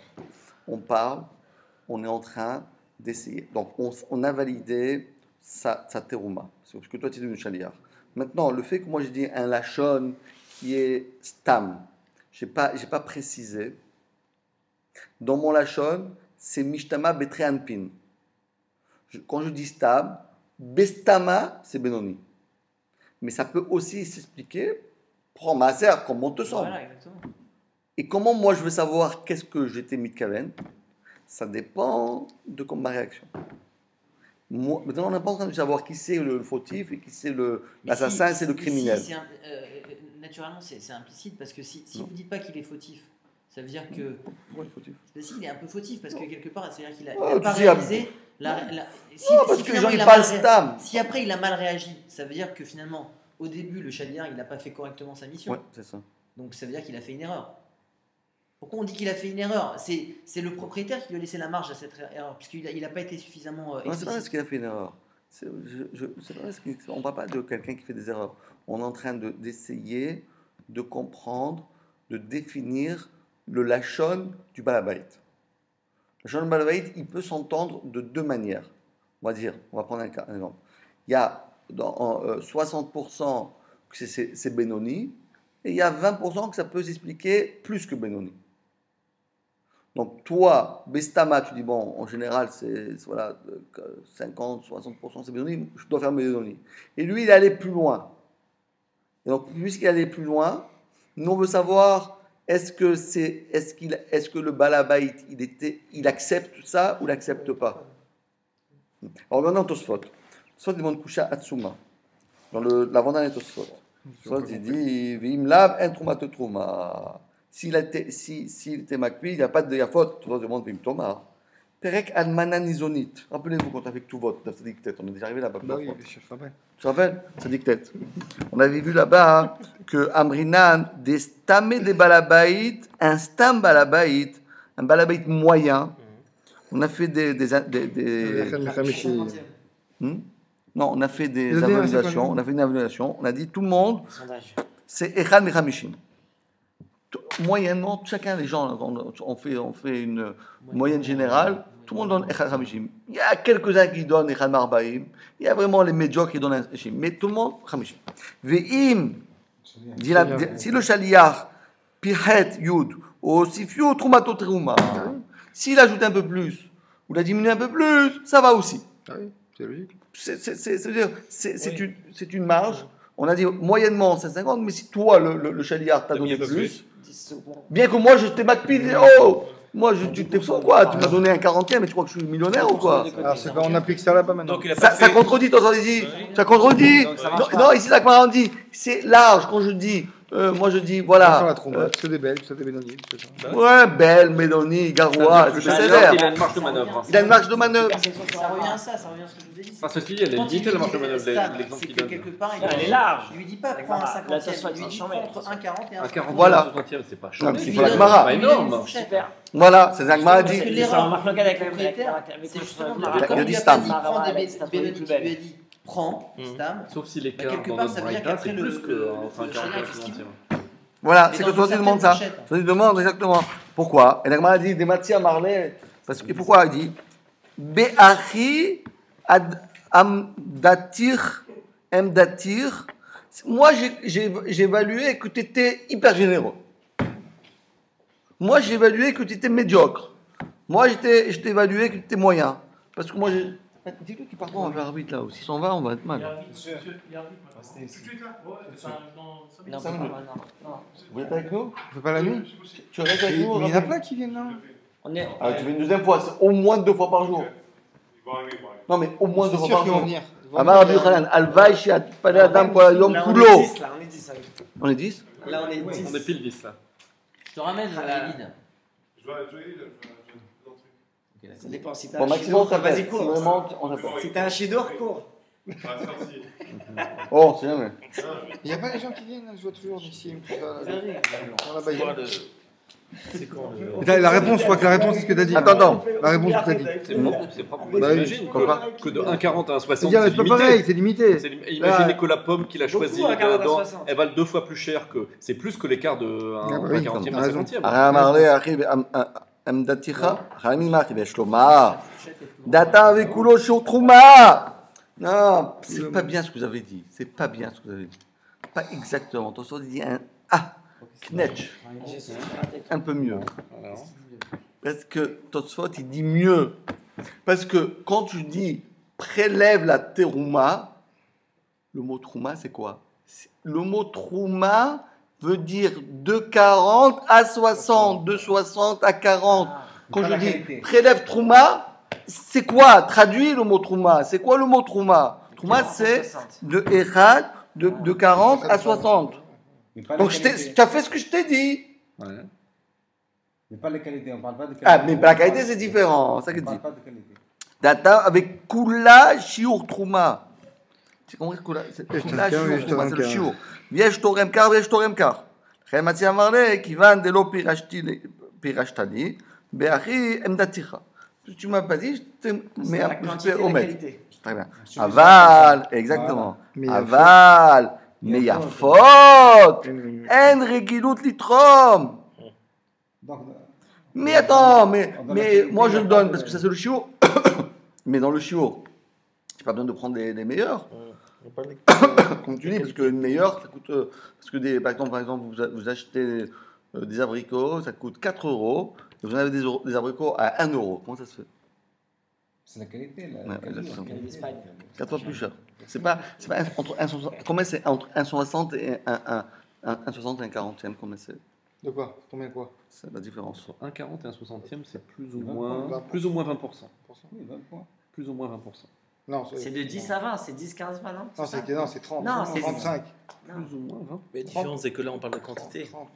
On est en train d'essayer. Donc, on a validé sa terouma. Parce que toi, tu es devenu chaliard. Maintenant, le fait que moi j'ai dit un lachon qui est stam, je n'ai pas précisé. Dans mon lachon, c'est Mishtama Betre Anpin. Quand je dis stam, Bestama, c'est Benoni. Mais ça peut aussi s'expliquer, prends ma serre, comme on te semble. Voilà, exactement. Et comment moi je veux savoir qu'est-ce que j'étais mitkaven? Ça dépend de ma réaction. Maintenant, on n'est pas en train de savoir qui c'est le fautif et qui c'est l'assassin, c'est le criminel. Naturellement, c'est implicite parce que si vous ne dites pas qu'il est fautif, ça veut dire que. Pourquoi il est fautif? Il est un peu fautif parce que quelque part, c'est-à-dire qu'il n'a Oh, pas tu sais, réalisé. parce que les gens, ils passent Stam. Si après il a mal réagi, ça veut dire que finalement, au début, le chaliard, il n'a pas fait correctement sa mission. Ouais, c'est ça. Donc ça veut dire qu'il a fait une erreur. Pourquoi on dit qu'il a fait une erreur? C'est le propriétaire qui lui a laissé la marge à cette erreur, puisqu'il n'a pas été suffisamment Non, c'est pas parce qu'il a fait une erreur. On ne parle pas de quelqu'un qui fait des erreurs. On est en train d'essayer de comprendre, de définir le lachon du balabait. Le lachon du balabait, il peut s'entendre de deux manières. On va prendre un exemple. Il y a dans 60% que c'est Benoni, et il y a 20% que ça peut s'expliquer plus que Benoni. Donc toi, Bestama, tu dis, bon, en général, c'est 50, 60% c'est Benoni, je dois faire Benoni. Et lui, il est allé plus loin. Et donc, puisqu'il est allé plus loin, nous, on veut savoir, est-ce que le Balabait, il accepte ça ou il n'accepte pas? Alors, regardons Tosfot. Tosfot demande Kusha Atsuma. Dans la Vandana de Tosfot. Tosfot, il dit, Vim Lav, en Trouma te Trouma. S'il était makbi, il n'y a pas de yafot. Tosfot demande Vim Toma. Perek Almana Nizonit. Rappelez-vous quand on a fait tout votre, ça dictate. On est déjà arrivé là-bas. Bah oui, bien sûr, ça va. Tu te rappelles? Ça dictate. On avait vu là-bas que Amrinan, des stamés des balabait, un stam balabait, un balabait moyen. On a fait non, on a fait des évaluations. On a fait une évaluation. On a dit tout le monde, c'est Echad Mechamishim. Moyennement, chacun des gens, on fait une moyenne générale. Tout le monde donne Echad Mechamishim. Il y a quelques-uns qui donnent Echad Marbaim. Il y a vraiment les médiocres qui donnent un Echad. Mais tout le monde, Mechamishim. Ve'im, si le Shaliach, Pihet Yud, ou Sifiu, Trumato Teruma, s'il ajoute un peu plus, ou l'a diminue un peu plus, ça va aussi. Ah oui, c'est logique. C'est une marge. On a dit moyennement 150, mais si toi, le Shaliach, t'as donné plus, bien que moi je t'ai macpidé, moi tu t'es fou quoi, tu m'as donné un 40e, mais tu crois que je suis millionnaire ou quoi? Alors c'est quand on applique ça là-bas maintenant. Ça contredit, ça contredit. Non, ici la Gemara dit, c'est large quand je dis. Moi je dis voilà. C'est des belles, c'est des Benoni. Ouais, Belle, Médoni, Garoua, c'est sévère. Il a une marge de manœuvre. Il a une marge de manœuvre. Ça revient à ça, revient à ce que je vous ai dit. Ceci dit, elle est limitée la marge de manœuvre. C'est que quelque part, il est large. Je lui dis pas prends un 50e, il lui dit entre un 40 et un 50. Voilà. C'est pas chaud. C'est pas la Gemara. C'est énorme. Voilà, c'est la Gemara dit. C'est justement quand il lui a pas dit prends des Benoni, tu lui as dit prends Stam. Sauf si les cas quelque part, ça veut dire qu'après le voilà, c'est que toi tu demandes ça. Toi tu demandes exactement. Pourquoi? Et la Gemara dit des matières marlées. Parce que pourquoi il dit Be'achi amdatir. Moi j'ai évalué que tu étais hyper généreux. Moi j'ai évalué que tu étais médiocre. Moi j'ai évalué que tu étais moyen. Parce que moi j'ai. Dis-lui qu'il part vers l'arbitre là. S'il s'en va, on va être mal. Non. Vous êtes avec nous? On fait pas la nuit? Tu restes avec nous? Mais il y en a plein qui viennent là. Tu fais une deuxième fois, c'est au moins 2 fois par jour. Non, mais au moins 2 fois par jour. Amar Rabbi Yochanan, Alvaï, Shiat, Palais Adam, Kola Yom, Kulo. On est 10? Là, on est 10. On est pile 10 là. Je te ramène la vide. Ça dépend si t'as bon, un maximum, chidour, vas-y, si cours. vraiment, on appelle. Si t'as un chidour, cours. Oh, c'est jamais. Il n'y a pas des gens qui viennent, je vois toujours ici. La réponse, je crois que la réponse, c'est ce que tu as dit. Attends. La réponse que tu as dit. C'est propre. Imagine que de 1,40 à 1,60, c'est pas pareil, c'est limité. Imaginez que la pomme qu'il a choisie, elle vale 2 fois plus cher que. C'est plus que l'écart de 1,40e à 1,50e. Amarle arrive Amdaticha, Hamima qui va Shloma. Data avec Kulo sur Trouma. Non, c'est pas bien ce que vous avez dit. C'est pas bien ce que vous avez dit. Pas exactement. Tosfot dit un knetch. Un peu mieux. Parce que Tosfot il dit mieux. Parce que quand tu dis prélève la terouma, le mot trouma c'est quoi? Le mot trouma veut dire de 40 à 60, de 60 à 40. Quand je dis prélève trouma, c'est quoi? Traduis le mot trouma. C'est quoi le mot trouma? Trouma, c'est de Echad, de 40 à 60. Donc, tu as fait ce que je t'ai dit. Ouais. Mais pas les qualités, on parle pas de qualité. Ah, mais la qualité, c'est différent. Ça que on parle pas de qualité. Data avec Kula Shiur Trouma. Tu comprends Kula Shiur Trouma, c'est le Shiur. Viesh Torem Kar, Viesh Torem Kar. Khemati Amarle, qui vend de l'eau Pirashtali, Beachi Emdaticha. Tu m'as pas dit, mais je peux omettre. Très bien. Aval, exactement. Aval, mais il y a faute. En Regilut Litrom. Mais attends, mais moi je le donne parce que ça c'est le chiot. Mais dans le chiot, tu n'as pas besoin de prendre les meilleurs. Comme tu dis, parce que le meilleur, ça coûte. Parce que par exemple, vous achetez des abricots, ça coûte 4 €. Et vous en avez des abricots à 1 €. Comment ça se fait? C'est la qualité. La 4 fois plus cher. C'est pas entre 1,60. Combien c'est entre 1,60 et 1,60 et 1,40e? Combien c'est? De quoi? Combien quoi? C'est la différence. Entre 1,40 et 1,60e, c'est plus ou moins 20%. Oui, 20 points. Plus ou moins 20%. Non, c'est de 10 à 20, c'est 10, 15, 20, non? Non, c'est 30. Non, c'est 35. Plus ou moins 20. Mais la différence, c'est que là, on parle de quantité. 30.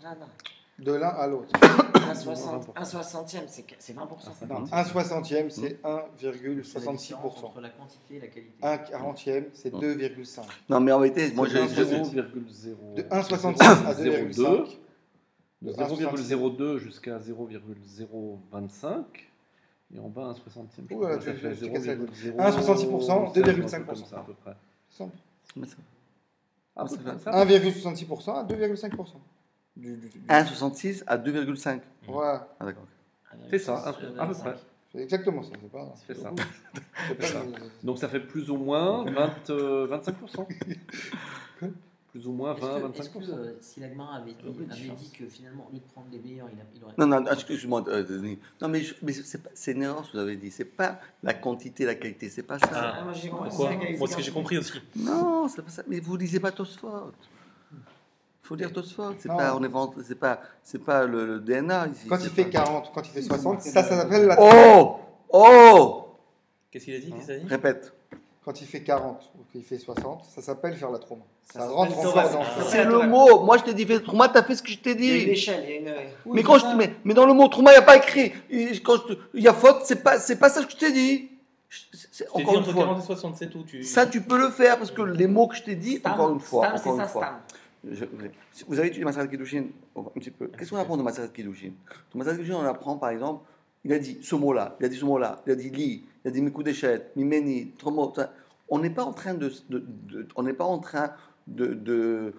De l'un à l'autre. 1,60e, c'est 20%. Non, 1,60e, c'est 1,66%. Entre la quantité et la qualité. 1,40e, c'est 2,5. Non, mais en réalité, moi j'ai 0,0. De 1,66 à 2,5. De 0,02 jusqu'à 0,025. Et en bas, 1,60e. Voilà, ça fait 1,66%, 2,5%. À peu près. Simple. 1,66% à 2,5%. 1,66 à 2,5. Ouais. Ah d'accord. C'est ça, à peu près. C'est exactement ça. C'est ça. Donc ça fait plus ou moins 25%. Plus ou moins 20-25%. Est-ce que si l'Agmara avait dit que finalement, au lieu de prendre les meilleurs, il aurait. Non, excuse-moi, Denis. Non, mais c'est une erreur, vous avez dit. C'est pas la quantité, la qualité, c'est pas ça. Ah, moi, ce que j'ai compris aussi. Non, c'est pas ça. Mais vous lisez pas Tosfot. Il faut lire Tosfot. C'est pas le DNA ici. Quand il fait 40, quand il fait 60, ça s'appelle la. Oh Qu'est-ce qu'il a dit? Répète. Quand il fait 40 ou qu'il fait 60, ça s'appelle faire la trauma. Ça rentre en phase. C'est le mot. Moi, je t'ai dit, fais trauma, t'as fait ce que je t'ai dit. Il y a une échelle, il y a une. Mais dans le mot trauma, il n'y a pas écrit. Quand il y a faute, c'est pas ça que je t'ai dit. Encore une fois. 40 et 60, c'est tout. Ça, tu peux le faire parce que les mots que je t'ai dit, encore une fois. Vous avez étudié Maserat Kiddushin un petit peu. Qu'est-ce qu'on apprend de Maserat Kiddushin? De Maserat Kiddushin, on apprend par exemple, il a dit ce mot-là, il a dit ce mot-là, il a dit li, il a dit Mekudeshet, Mimeni, Tromo. On n'est pas en train de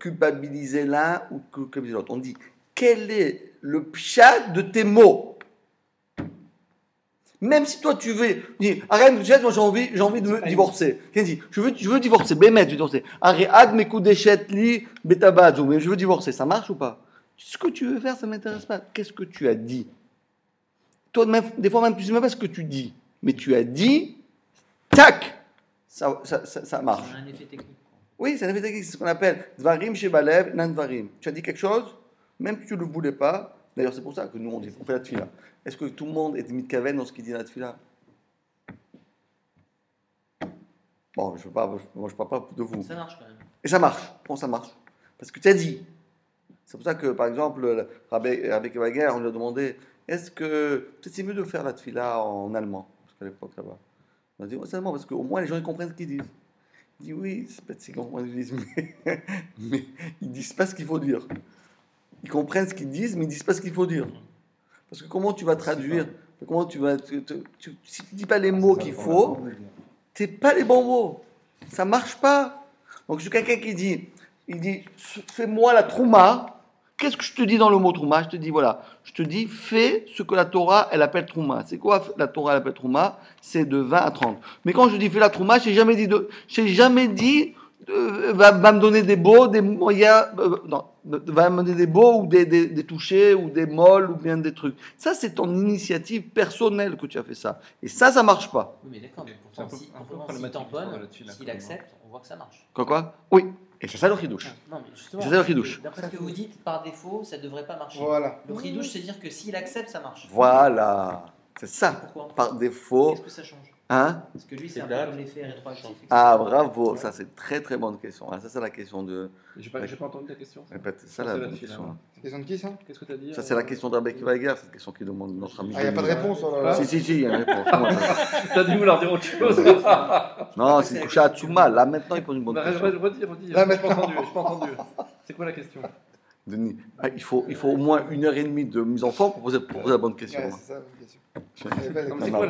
culpabiliser l'un ou culpabiliser l'autre. On dit quel est le pshat de tes mots? Même si toi tu veux dire arrête, moi j'ai envie de me divorcer. Qu'est-ce qu'il dit? Je veux divorcer. Bémet, je veux divorcer. Arrête mes coups d'échette li betabazou. Mais je veux divorcer. Ça marche ou pas? Ce que tu veux faire, ça m'intéresse pas. Qu'est-ce que tu as dit? Toi, même, des fois même tu sais même pas ce que tu dis, mais tu as dit, tac, ça marche. C'est un effet technique. Oui, c'est un effet technique. C'est ce qu'on appelle dvarim shebalev nan dvarim. Tu as dit quelque chose, même si tu ne le voulais pas. D'ailleurs, c'est pour ça que nous on fait la tefila. Est-ce que tout le monde est mitkaven dans ce qu'il dit la tefila? Bon, je ne parle pas de vous. Ça marche quand même. Et ça marche. Bon, ça marche. Parce que tu as dit. C'est pour ça que, par exemple, Rabbi Kevager, on lui a demandé est-ce que peut-être c'est mieux de faire la tefila en allemand? Parce qu'à l'époque, là-bas. On a dit c'est allemand, parce qu'au moins les gens ils comprennent ce qu'ils disent. Il dit oui, c'est peut-être qu'ils comprennent ce qu'ils disent, mais ils ne disent pas ce qu'il faut dire. Ils comprennent ce qu'ils disent, mais ils ne disent pas ce qu'il faut dire. Parce que comment tu vas traduire? Comment tu vas si tu ne dis pas les mots qu'il faut, ce n'est pas les bons mots. Ça ne marche pas. Donc, je suis quelqu'un qui dit, fais-moi la trouma. Qu'est-ce que je te dis dans le mot trouma? Je te dis, voilà, je te dis, fais ce que la Torah, elle appelle trouma. C'est quoi la Torah, elle appelle trouma? C'est de 20 à 30. Mais quand je dis fais la trouma, je n'ai jamais dit va me donner des beaux, des moyens, va me donner des beaux ou des touchés ou des molles ou bien des trucs. Ça, c'est ton initiative personnelle que tu as fait ça. Et ça ne marche pas. Oui, mais d'accord, mais pourtant, s'il tamponne, s'il accepte, on voit que ça marche. Quoi? Oui. Et c'est ça le chidouche. Non, mais justement, c'est ça le chidouche. D'après ce que vous dites, par défaut, ça ne devrait pas marcher. Voilà. Le chidouche, c'est dire que s'il accepte, ça marche. Voilà. C'est ça. Pourquoi? Par défaut. Qu'est-ce que ça change? Hein? Parce que lui, c'est un peu comme l'effet rétroactif. Ah, bravo, ça c'est très très bonne question. Ah, ça c'est la question de. J'ai pas entendu ta question. Répète, c'est ça la bonne question. C'est question de qui ça? Qu'est-ce que tu as dit? Ça c'est la question d'Rabbi Akiva Eger, cette question qui demande notre ami. Ah, il n'y a pas de réponse là. Si, il y a une réponse. T'as dû vouloir dire autre chose. Non, c'est couché à Tsuma. Là maintenant, il pose une bonne question. Redis. Là, je pas entendu. C'est quoi la question? Denis, il faut au moins 1h30 de mise en forme pour poser la bonne question. Ouais, c'est ça la bonne question.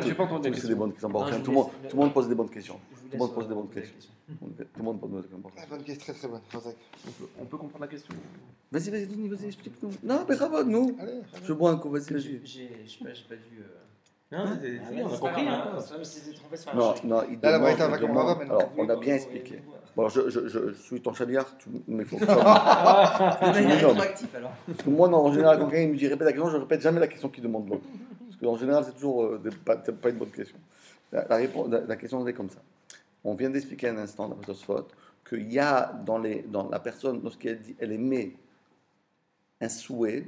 J'ai pas entendu. C'est des bonnes questions. Tout le monde pose des bonnes questions. Tout le monde pose des bonnes questions. Tout le monde pose des bonnes questions. La bonne question, très très bonne. On peut comprendre la question. Vas-y, Denis, vas-y, explique-nous. Non, mais bravo, nous. Je bois un coup, vas-y. J'ai pas vu. Non, on a compris. Non, il demande. Alors, on a bien expliqué. Bon, je suis ton chaliard, mais il faut que ça. C'est rétroactif alors. Parce que moi, en général, quand quelqu'un me dit répète la question, je répète jamais la question qu'il demande l'autre. Parce qu'en général, c'est toujours pas une bonne question. La question est comme ça. On vient d'expliquer un instant dans Tosfot qu'il y a dans la personne, lorsqu'elle dit elle émet un souhait,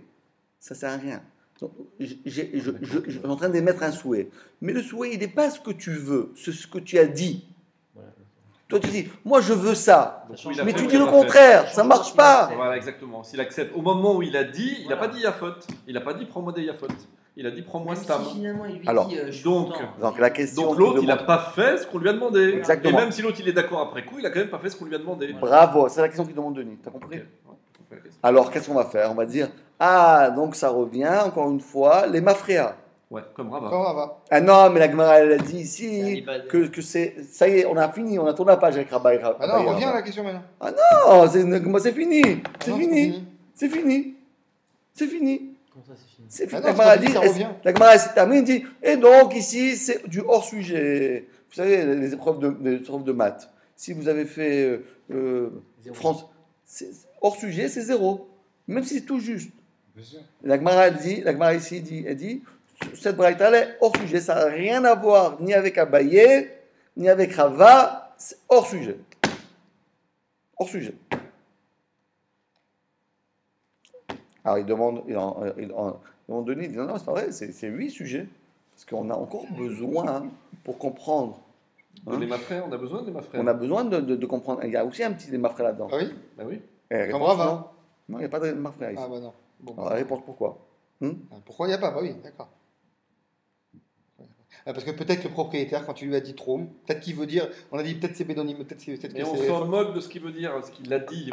ça sert à rien. Donc, je suis en train d'émettre un souhait. Mais le souhait, il n'est pas ce que tu veux, c'est ce que tu as dit. Toi, tu dis, moi, je veux ça. Mais tu dis le contraire, ça ne marche pas. Voilà, exactement. S'il accepte, au moment où il a dit, il n'a pas dit Yafot. Il n'a pas dit prends-moi des Yafot. Il a dit prends-moi Stam. Alors, donc la question. Donc l'autre, il n'a pas fait ce qu'on lui a demandé. Exactement. Et même si l'autre, il est d'accord après coup, il a quand même pas fait ce qu'on lui a demandé. Bravo, c'est la question qu'il demande Denis. T'as compris? Alors, qu'est-ce qu'on va faire? On va dire, ah, donc ça revient, encore une fois, les mafréas. Ouais, comme Rava. Ah non, mais la Gemara, elle a dit ici que c'est. Ça y est, on a fini, on a tourné la page avec Rabbi. Ah non, reviens à la question maintenant. Ah non, c'est fini. C'est fini. C'est fini. C'est fini. Comment ça, c'est fini? C'est fini. Ah La Gemara s'est terminée, dit, et donc ici, c'est du hors-sujet. Vous savez, les épreuves de maths. Si vous avez fait France, hors-sujet, c'est 0. Même si c'est tout juste. La Gemara ici dit, cette braïta est hors sujet, ça n'a rien à voir ni avec Abaye, ni avec Rava, c'est hors sujet. Hors sujet. Alors il demande Denis, il dit non, c'est pas vrai, c'est 8 sujets, parce qu'on a encore besoin pour comprendre. Les mafrés, on a besoin des mafrés. On a besoin de comprendre. Il y a aussi un petit des mafrés là-dedans. Ah oui? Bah oui. Comme Rava. Non, il n'y a pas de mafrés ici. Ah bah non. Bon, alors, la réponse pourquoi? Pourquoi il n'y a pas? Bah oui, d'accord. Parce que peut-être le propriétaire, quand tu lui as dit Traum, peut-être qu'il veut dire, on a dit peut-être c'est Bédonim, peut-être c'est. Mais on s'en moque de ce qu'il veut dire, ce qu'il a dit.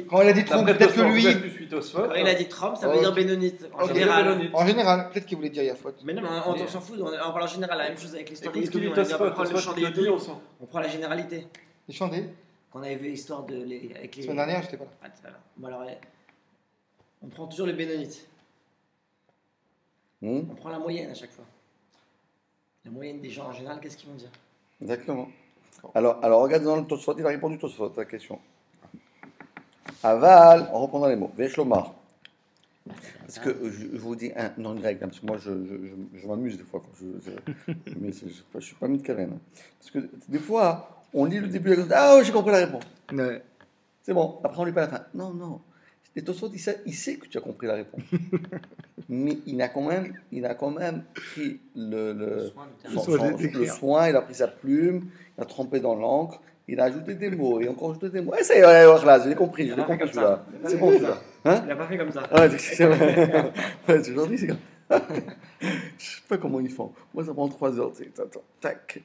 Quand il a dit Traum, peut-être que lui. Quand il a dit Traum, ça veut dire Bénonite. En général. En général, peut-être qu'il voulait dire Yafot. Mais non, on s'en fout, on parle en général, la même chose avec l'histoire des Yitoum. On prend la généralité. Les chandés. Quand on avait vu l'histoire de. Avec les. La semaine dernière, j'étais pas là. Bon alors, on prend toujours les Bénonites. On prend la moyenne à chaque fois. La moyenne des gens en général, qu'est-ce qu'ils vont dire? Exactement. Alors regarde dans le Tosfot, il a répondu Tosfot à la question. Aval, on reprendra les mots. Veshlomar. Parce que je vous dis une règle, parce que moi je m'amuse des fois quand mais je ne suis pas mis de Karen. Parce que des fois, on lit le début de la question, ah, j'ai compris la réponse. Ouais. C'est bon, après on lit pas la fin. Non. Et Tosfot, il sait que tu as compris la réponse. Mais il a quand même pris le soin, il a pris sa plume, il a trempé dans l'encre, il a ajouté des mots, et encore ajouté des mots. Et ça y est, là, je l'ai compris celui-là. C'est bon celui-là. Hein? Il n'a pas fait comme ça. Ouais, c'est vrai. Aujourd'hui, c'est comme je sais pas comment ils font. Moi, ça prend 3 heures. Tac.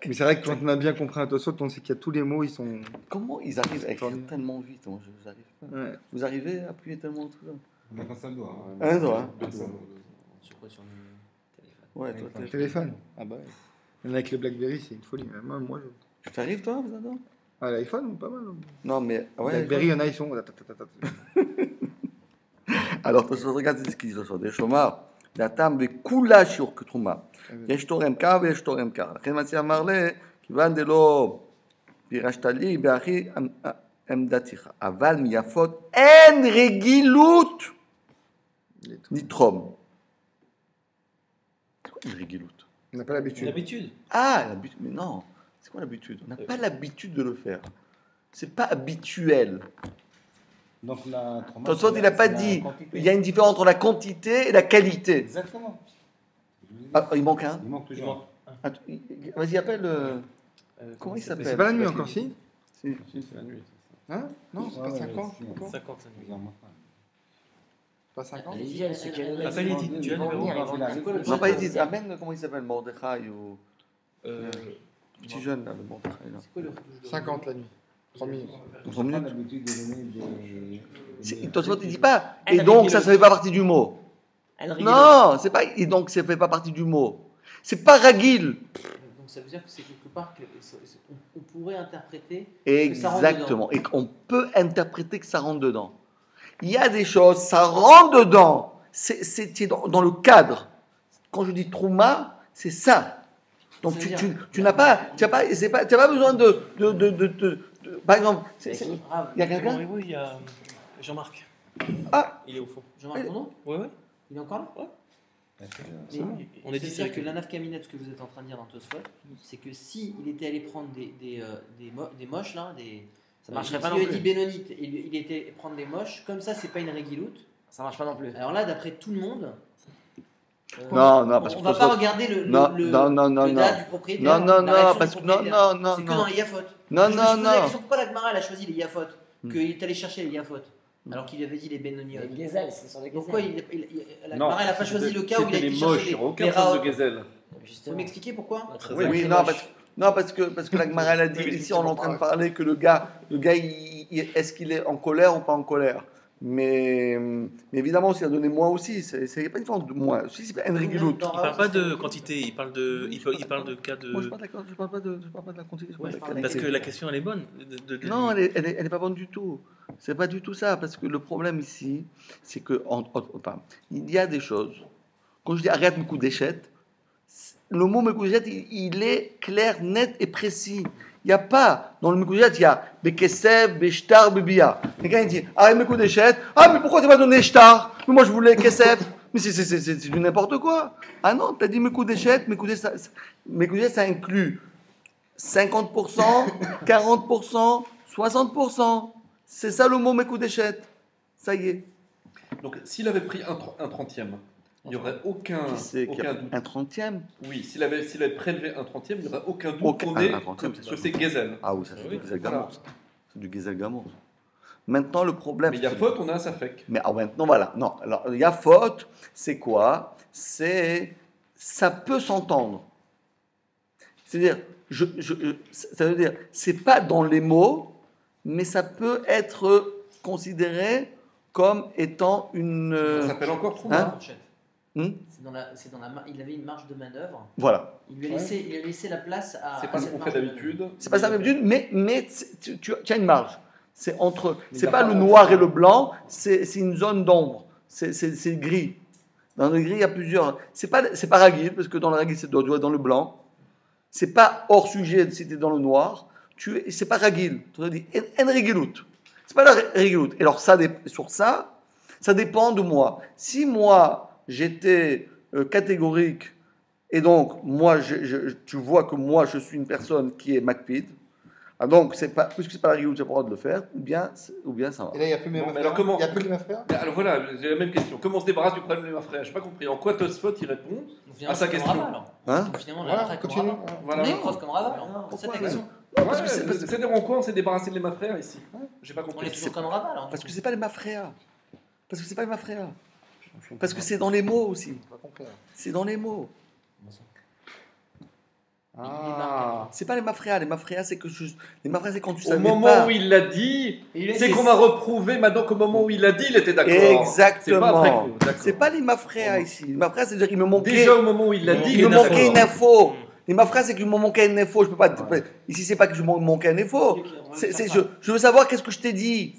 Mais c'est vrai que quand on a bien compris un Tosfot, on sait qu'il y a tous les mots, ils sont. Comment ils arrivent à écrire tellement vite? Moi, je n'arrive pas. Ouais. Vous arrivez à appuyer tellement de trucs? On a qu'un seul doigt. Un doigt. Sur quoi? Sur le téléphone? Ouais, toi, téléphone. Ah bah ouais. Avec le Blackberry, c'est une folie. Moi, Tu arrives, toi, vous attendez? Ah, l'iPhone, pas mal. Non, mais. Ouais, Blackberry, il y en a, ils sont. Alors, regarde ce qu'ils sont. Des chômeurs. דעתם וכולה שיעור כתרומה. יש תורם קר ויש תורם קר. לכן מציע אמר לה, כיוון דלא פירשת לי, באחי עמדתך. אבל מיפות אין רגילות לתרום. C'est quoi une régiloute? On n'a pas l'habitude. L'habitude. Ah, l'habitude. Mais non. C'est quoi l'habitude? On n'a pas l'habitude de le faire. C'est pas habituel. Donc la il n'a pas dit. Il y a une différence entre la quantité et la qualité. Exactement. Ah, il manque un. Il manque toujours. Vas-y, appelle. Comment il s'appelle? C'est pas la nuit encore, si? Si, c'est la nuit. Hein? Non, c'est pas 50. 50 la nuit. Pas 50. Appelle Edith, tu as le numéro? Non, pas Edith, amène, comment il s'appelle? Mordechai ou. Petit jeune, là, le Mordechai. Là. 50 la nuit. 3 minutes. 3 minutes. Tosfot, il dit pas. Et donc, ça ne fait pas partie du mot. Non, c'est pas. Et donc, ça ne fait pas partie du mot. C'est pas ragil. Donc ça veut dire que c'est quelque part qu'on pourrait interpréter. Exactement. Et qu'on peut interpréter que ça rentre dedans. Il y a des choses, ça rentre dedans. C'est dans le cadre. Quand je dis trouma, c'est ça. Donc tu n'as pas besoin de par exemple, il y a quelqu'un? Oui, il y a Jean-Marc. Ah, il est au fond. Jean-Marc Bourdon? Oui. Il est encore là? Ouais. On est dit que la nafkamina, ce que vous êtes en train de dire dans Tosfot, c'est que si il était allé prendre des moches là, ça marcherait pas non plus. Il a dit Bénonite, il était prendre des moches, comme ça c'est pas une régiloute. Ça marche pas non plus. Alors là, d'après tout le monde, non, parce on que va pas regarder le date du propriétaire. Non, parce que non. C'est que dans les yafot. Non. Pourquoi la Gemara elle a choisi les yafot, qu'il est allé chercher les yafot, alors qu'il avait dit les bénoniotes. Les gazelles, c'est sur les gazelles. Pourquoi la Gemara elle a pas choisi le cas où il a été moches, chercher aucun les problème raots? de gazelle. Vous m'expliquez pourquoi? Oui, parce que la Gemara elle a dit ici on est en train de parler que le gars est-ce qu'il est en colère ou pas en colère. Mais évidemment, s'il a donné moi aussi, c'est pas une différence de moi. Si c'est pas une rigiloute. Il parle pas de quantité, il parle de cas de. Moi, je parle pas de la quantité. Parce que la question elle est bonne. Non, elle est pas bonne du tout. C'est pas du tout ça, parce que le problème ici, c'est que il y a des choses. Quand je dis arrête mes coups d'échette, le mot mes coups d'échette, il est clair, net et précis. Il n'y a pas, dans le Mekoudet, il y a Bekesef, Beshtar, Bebia. Quelqu'un dit, arrête mes coups d'échette. Ah, mais pourquoi tu m'as donné Shtar? Mais moi je voulais Kesef. Mais c'est du n'importe quoi. Ah non, tu as dit mes coups d'échette. Mes coups d'échette, ça inclut 50%, 40%, 60%. C'est ça le mot mes coups d'échette. Ça y est. Donc s'il avait pris un trentième, il n'y aurait aucun doute. Un trentième? Oui, s'il avait prélevé un trentième, il n'y aurait aucun doute qu'on est sur ces gazelles. Ah oui, ça c'est du Gezel Gamour. C'est du Gezel Gamour. Maintenant, le problème... Mais il y a faute, on a un safek. Mais maintenant, voilà. Non, alors, il y a faute, c'est quoi? Ça peut s'entendre. C'est-à-dire, ça veut dire, c'est pas dans les mots, mais ça peut être considéré comme étant une... Ça s'appelle encore trouma. Il avait une marge de manœuvre. Voilà. Il lui a laissé la place à. C'est pas ce qu'on fait d'habitude. C'est pas ça d'habitude, mais tu as une marge. C'est entre. C'est pas le noir et le blanc. C'est une zone d'ombre. C'est gris. Dans le gris, il y a plusieurs. C'est pas ragil parce que dans le ragil, c'est doit être dans le blanc. C'est pas hors sujet si tu es dans le noir. C'est pas ragil. Tu as dit en rigilout. C'est pas la rigilout. Et alors sur ça dépend de moi. Si moi j'étais catégorique, et donc, moi, tu vois que moi, je suis une personne qui est MacPid, donc, puisque c'est pas la rigueur, tu n'as pas le droit de le faire, ou bien ça va. Et là, il n'y a plus les frères. Alors voilà, j'ai la même question. Comment on se débarrasse du problème des frères? Je n'ai pas compris. En quoi Tosfot il répond à sa question? Finalement, voilà, continue. Voilà. On est prof comme Rava. C'est ta question. C'est-à-dire en quoi on s'est débarrassé des frères ici? J'ai pas compris. On est toujours comme Rava. Parce que c'est pas les mafréas. Parce que c'est dans les mots aussi. C'est dans les mots. C'est pas les mafréas. Les mafréas, c'est quand tu savais pas. Au moment où il l'a dit, c'est qu'on va reprouver maintenant qu'au moment où il l'a dit, il était d'accord. Exactement. C'est pas les mafréas ici. Les mafréas, c'est-à-dire qu'il me manquait. Déjà au moment où il l'a dit, il me manquait une info. Les mafréas, c'est qu'il me manquait une info. Je peux pas. Ici, c'est pas que je me manquais une info. Je veux savoir qu'est-ce que je t'ai dit.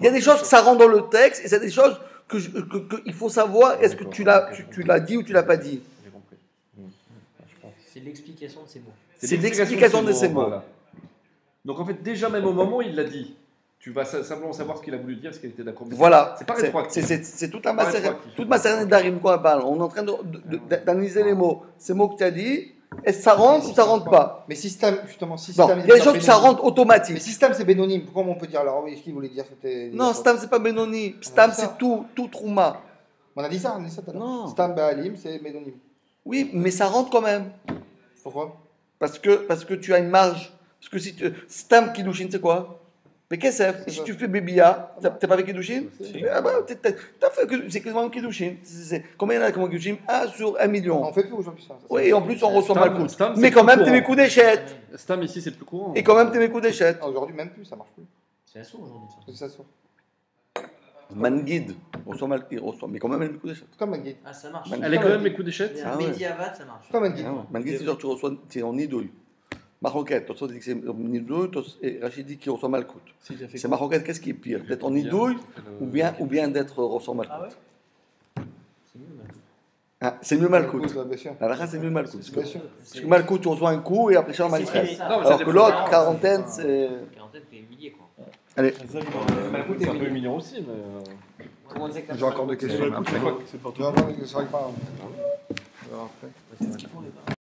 Il y a des choses que ça rentre dans le texte et c'est des choses qu'il faut savoir. Est-ce que tu l'as dit ou tu l'as pas dit? C'est l'explication de ces mots. C'est l'explication de ces mots. Voilà. Donc en fait, déjà même au moment où il l'a dit, tu vas simplement savoir ce qu'il a voulu dire, ce qu'il était d'accord. Voilà. C'est pas rétroactif. C'est toute ma sérénité d'Arim qu'on parle. On est en train d'analyser les mots. Ces mots que tu as dit, est-ce que ça rentre ou ça rentre pas? Mais système, justement, système. Il y a des choses que ça rentre automatique. Mais système, c'est bénonyme. Pourquoi on peut dire alors oui, ce qu'il voulait dire c'était. Non, stam, c'est pas bénonyme. Stam, c'est tout trouma. On a dit ça tout à l'heure. Non. Stam Baalim, c'est bénonyme. Oui, mais ça rentre quand même. Pourquoi? Parce que tu as une marge. Parce que si tu. Stam Kiddushin, c'est quoi? Mais qu'est-ce que c'est? Si tu fais Bébia, t'as pas fait Kiddushin? Ah bah, t'as fait que. C'est quasiment Kiddushin. Combien il y en a comme Kiddushin? 1 sur 1 million. On fait plus aujourd'hui ça. Oui, et en plus, on reçoit Malkout. Mais quand même, t'es mes coups d'échette. Stam ici, c'est le plus courant. Et quand même, t'es mes coups d'échette. Aujourd'hui, même plus, ça marche plus. C'est assaut aujourd'hui. C'est ça, Manguide, il reçoit, mais quand même, elle met coups d'échette. Comme Manguide. Ah, ça marche. Elle est quand même les coups d'échette. Mediavat, ça marche. Comme Manguide. Manguide, c'est-à-dire que tu reçois, c'est en nidouille. Maroquette, tu dit que c'est nidouille, et Rachid dit qu'il reçoit Malkout. C'est Maroquette, qu'est-ce qui est pire? D'être en nidouille ou bien d'être reçoit Malkout? Ah ouais? C'est mieux Malkout. La race, c'est mieux Malkout. Parce que Malkout, tu reçois un coup et après, c'est un manifeste. Alors que l'autre, quarantaine, c'est. Quarantaine, t'es humilié, quoi. Allez. Malkout, c'est un peu humiliant aussi, mais. J'ai encore des questions. C'est pas tout. Non, c'est vrai que pas.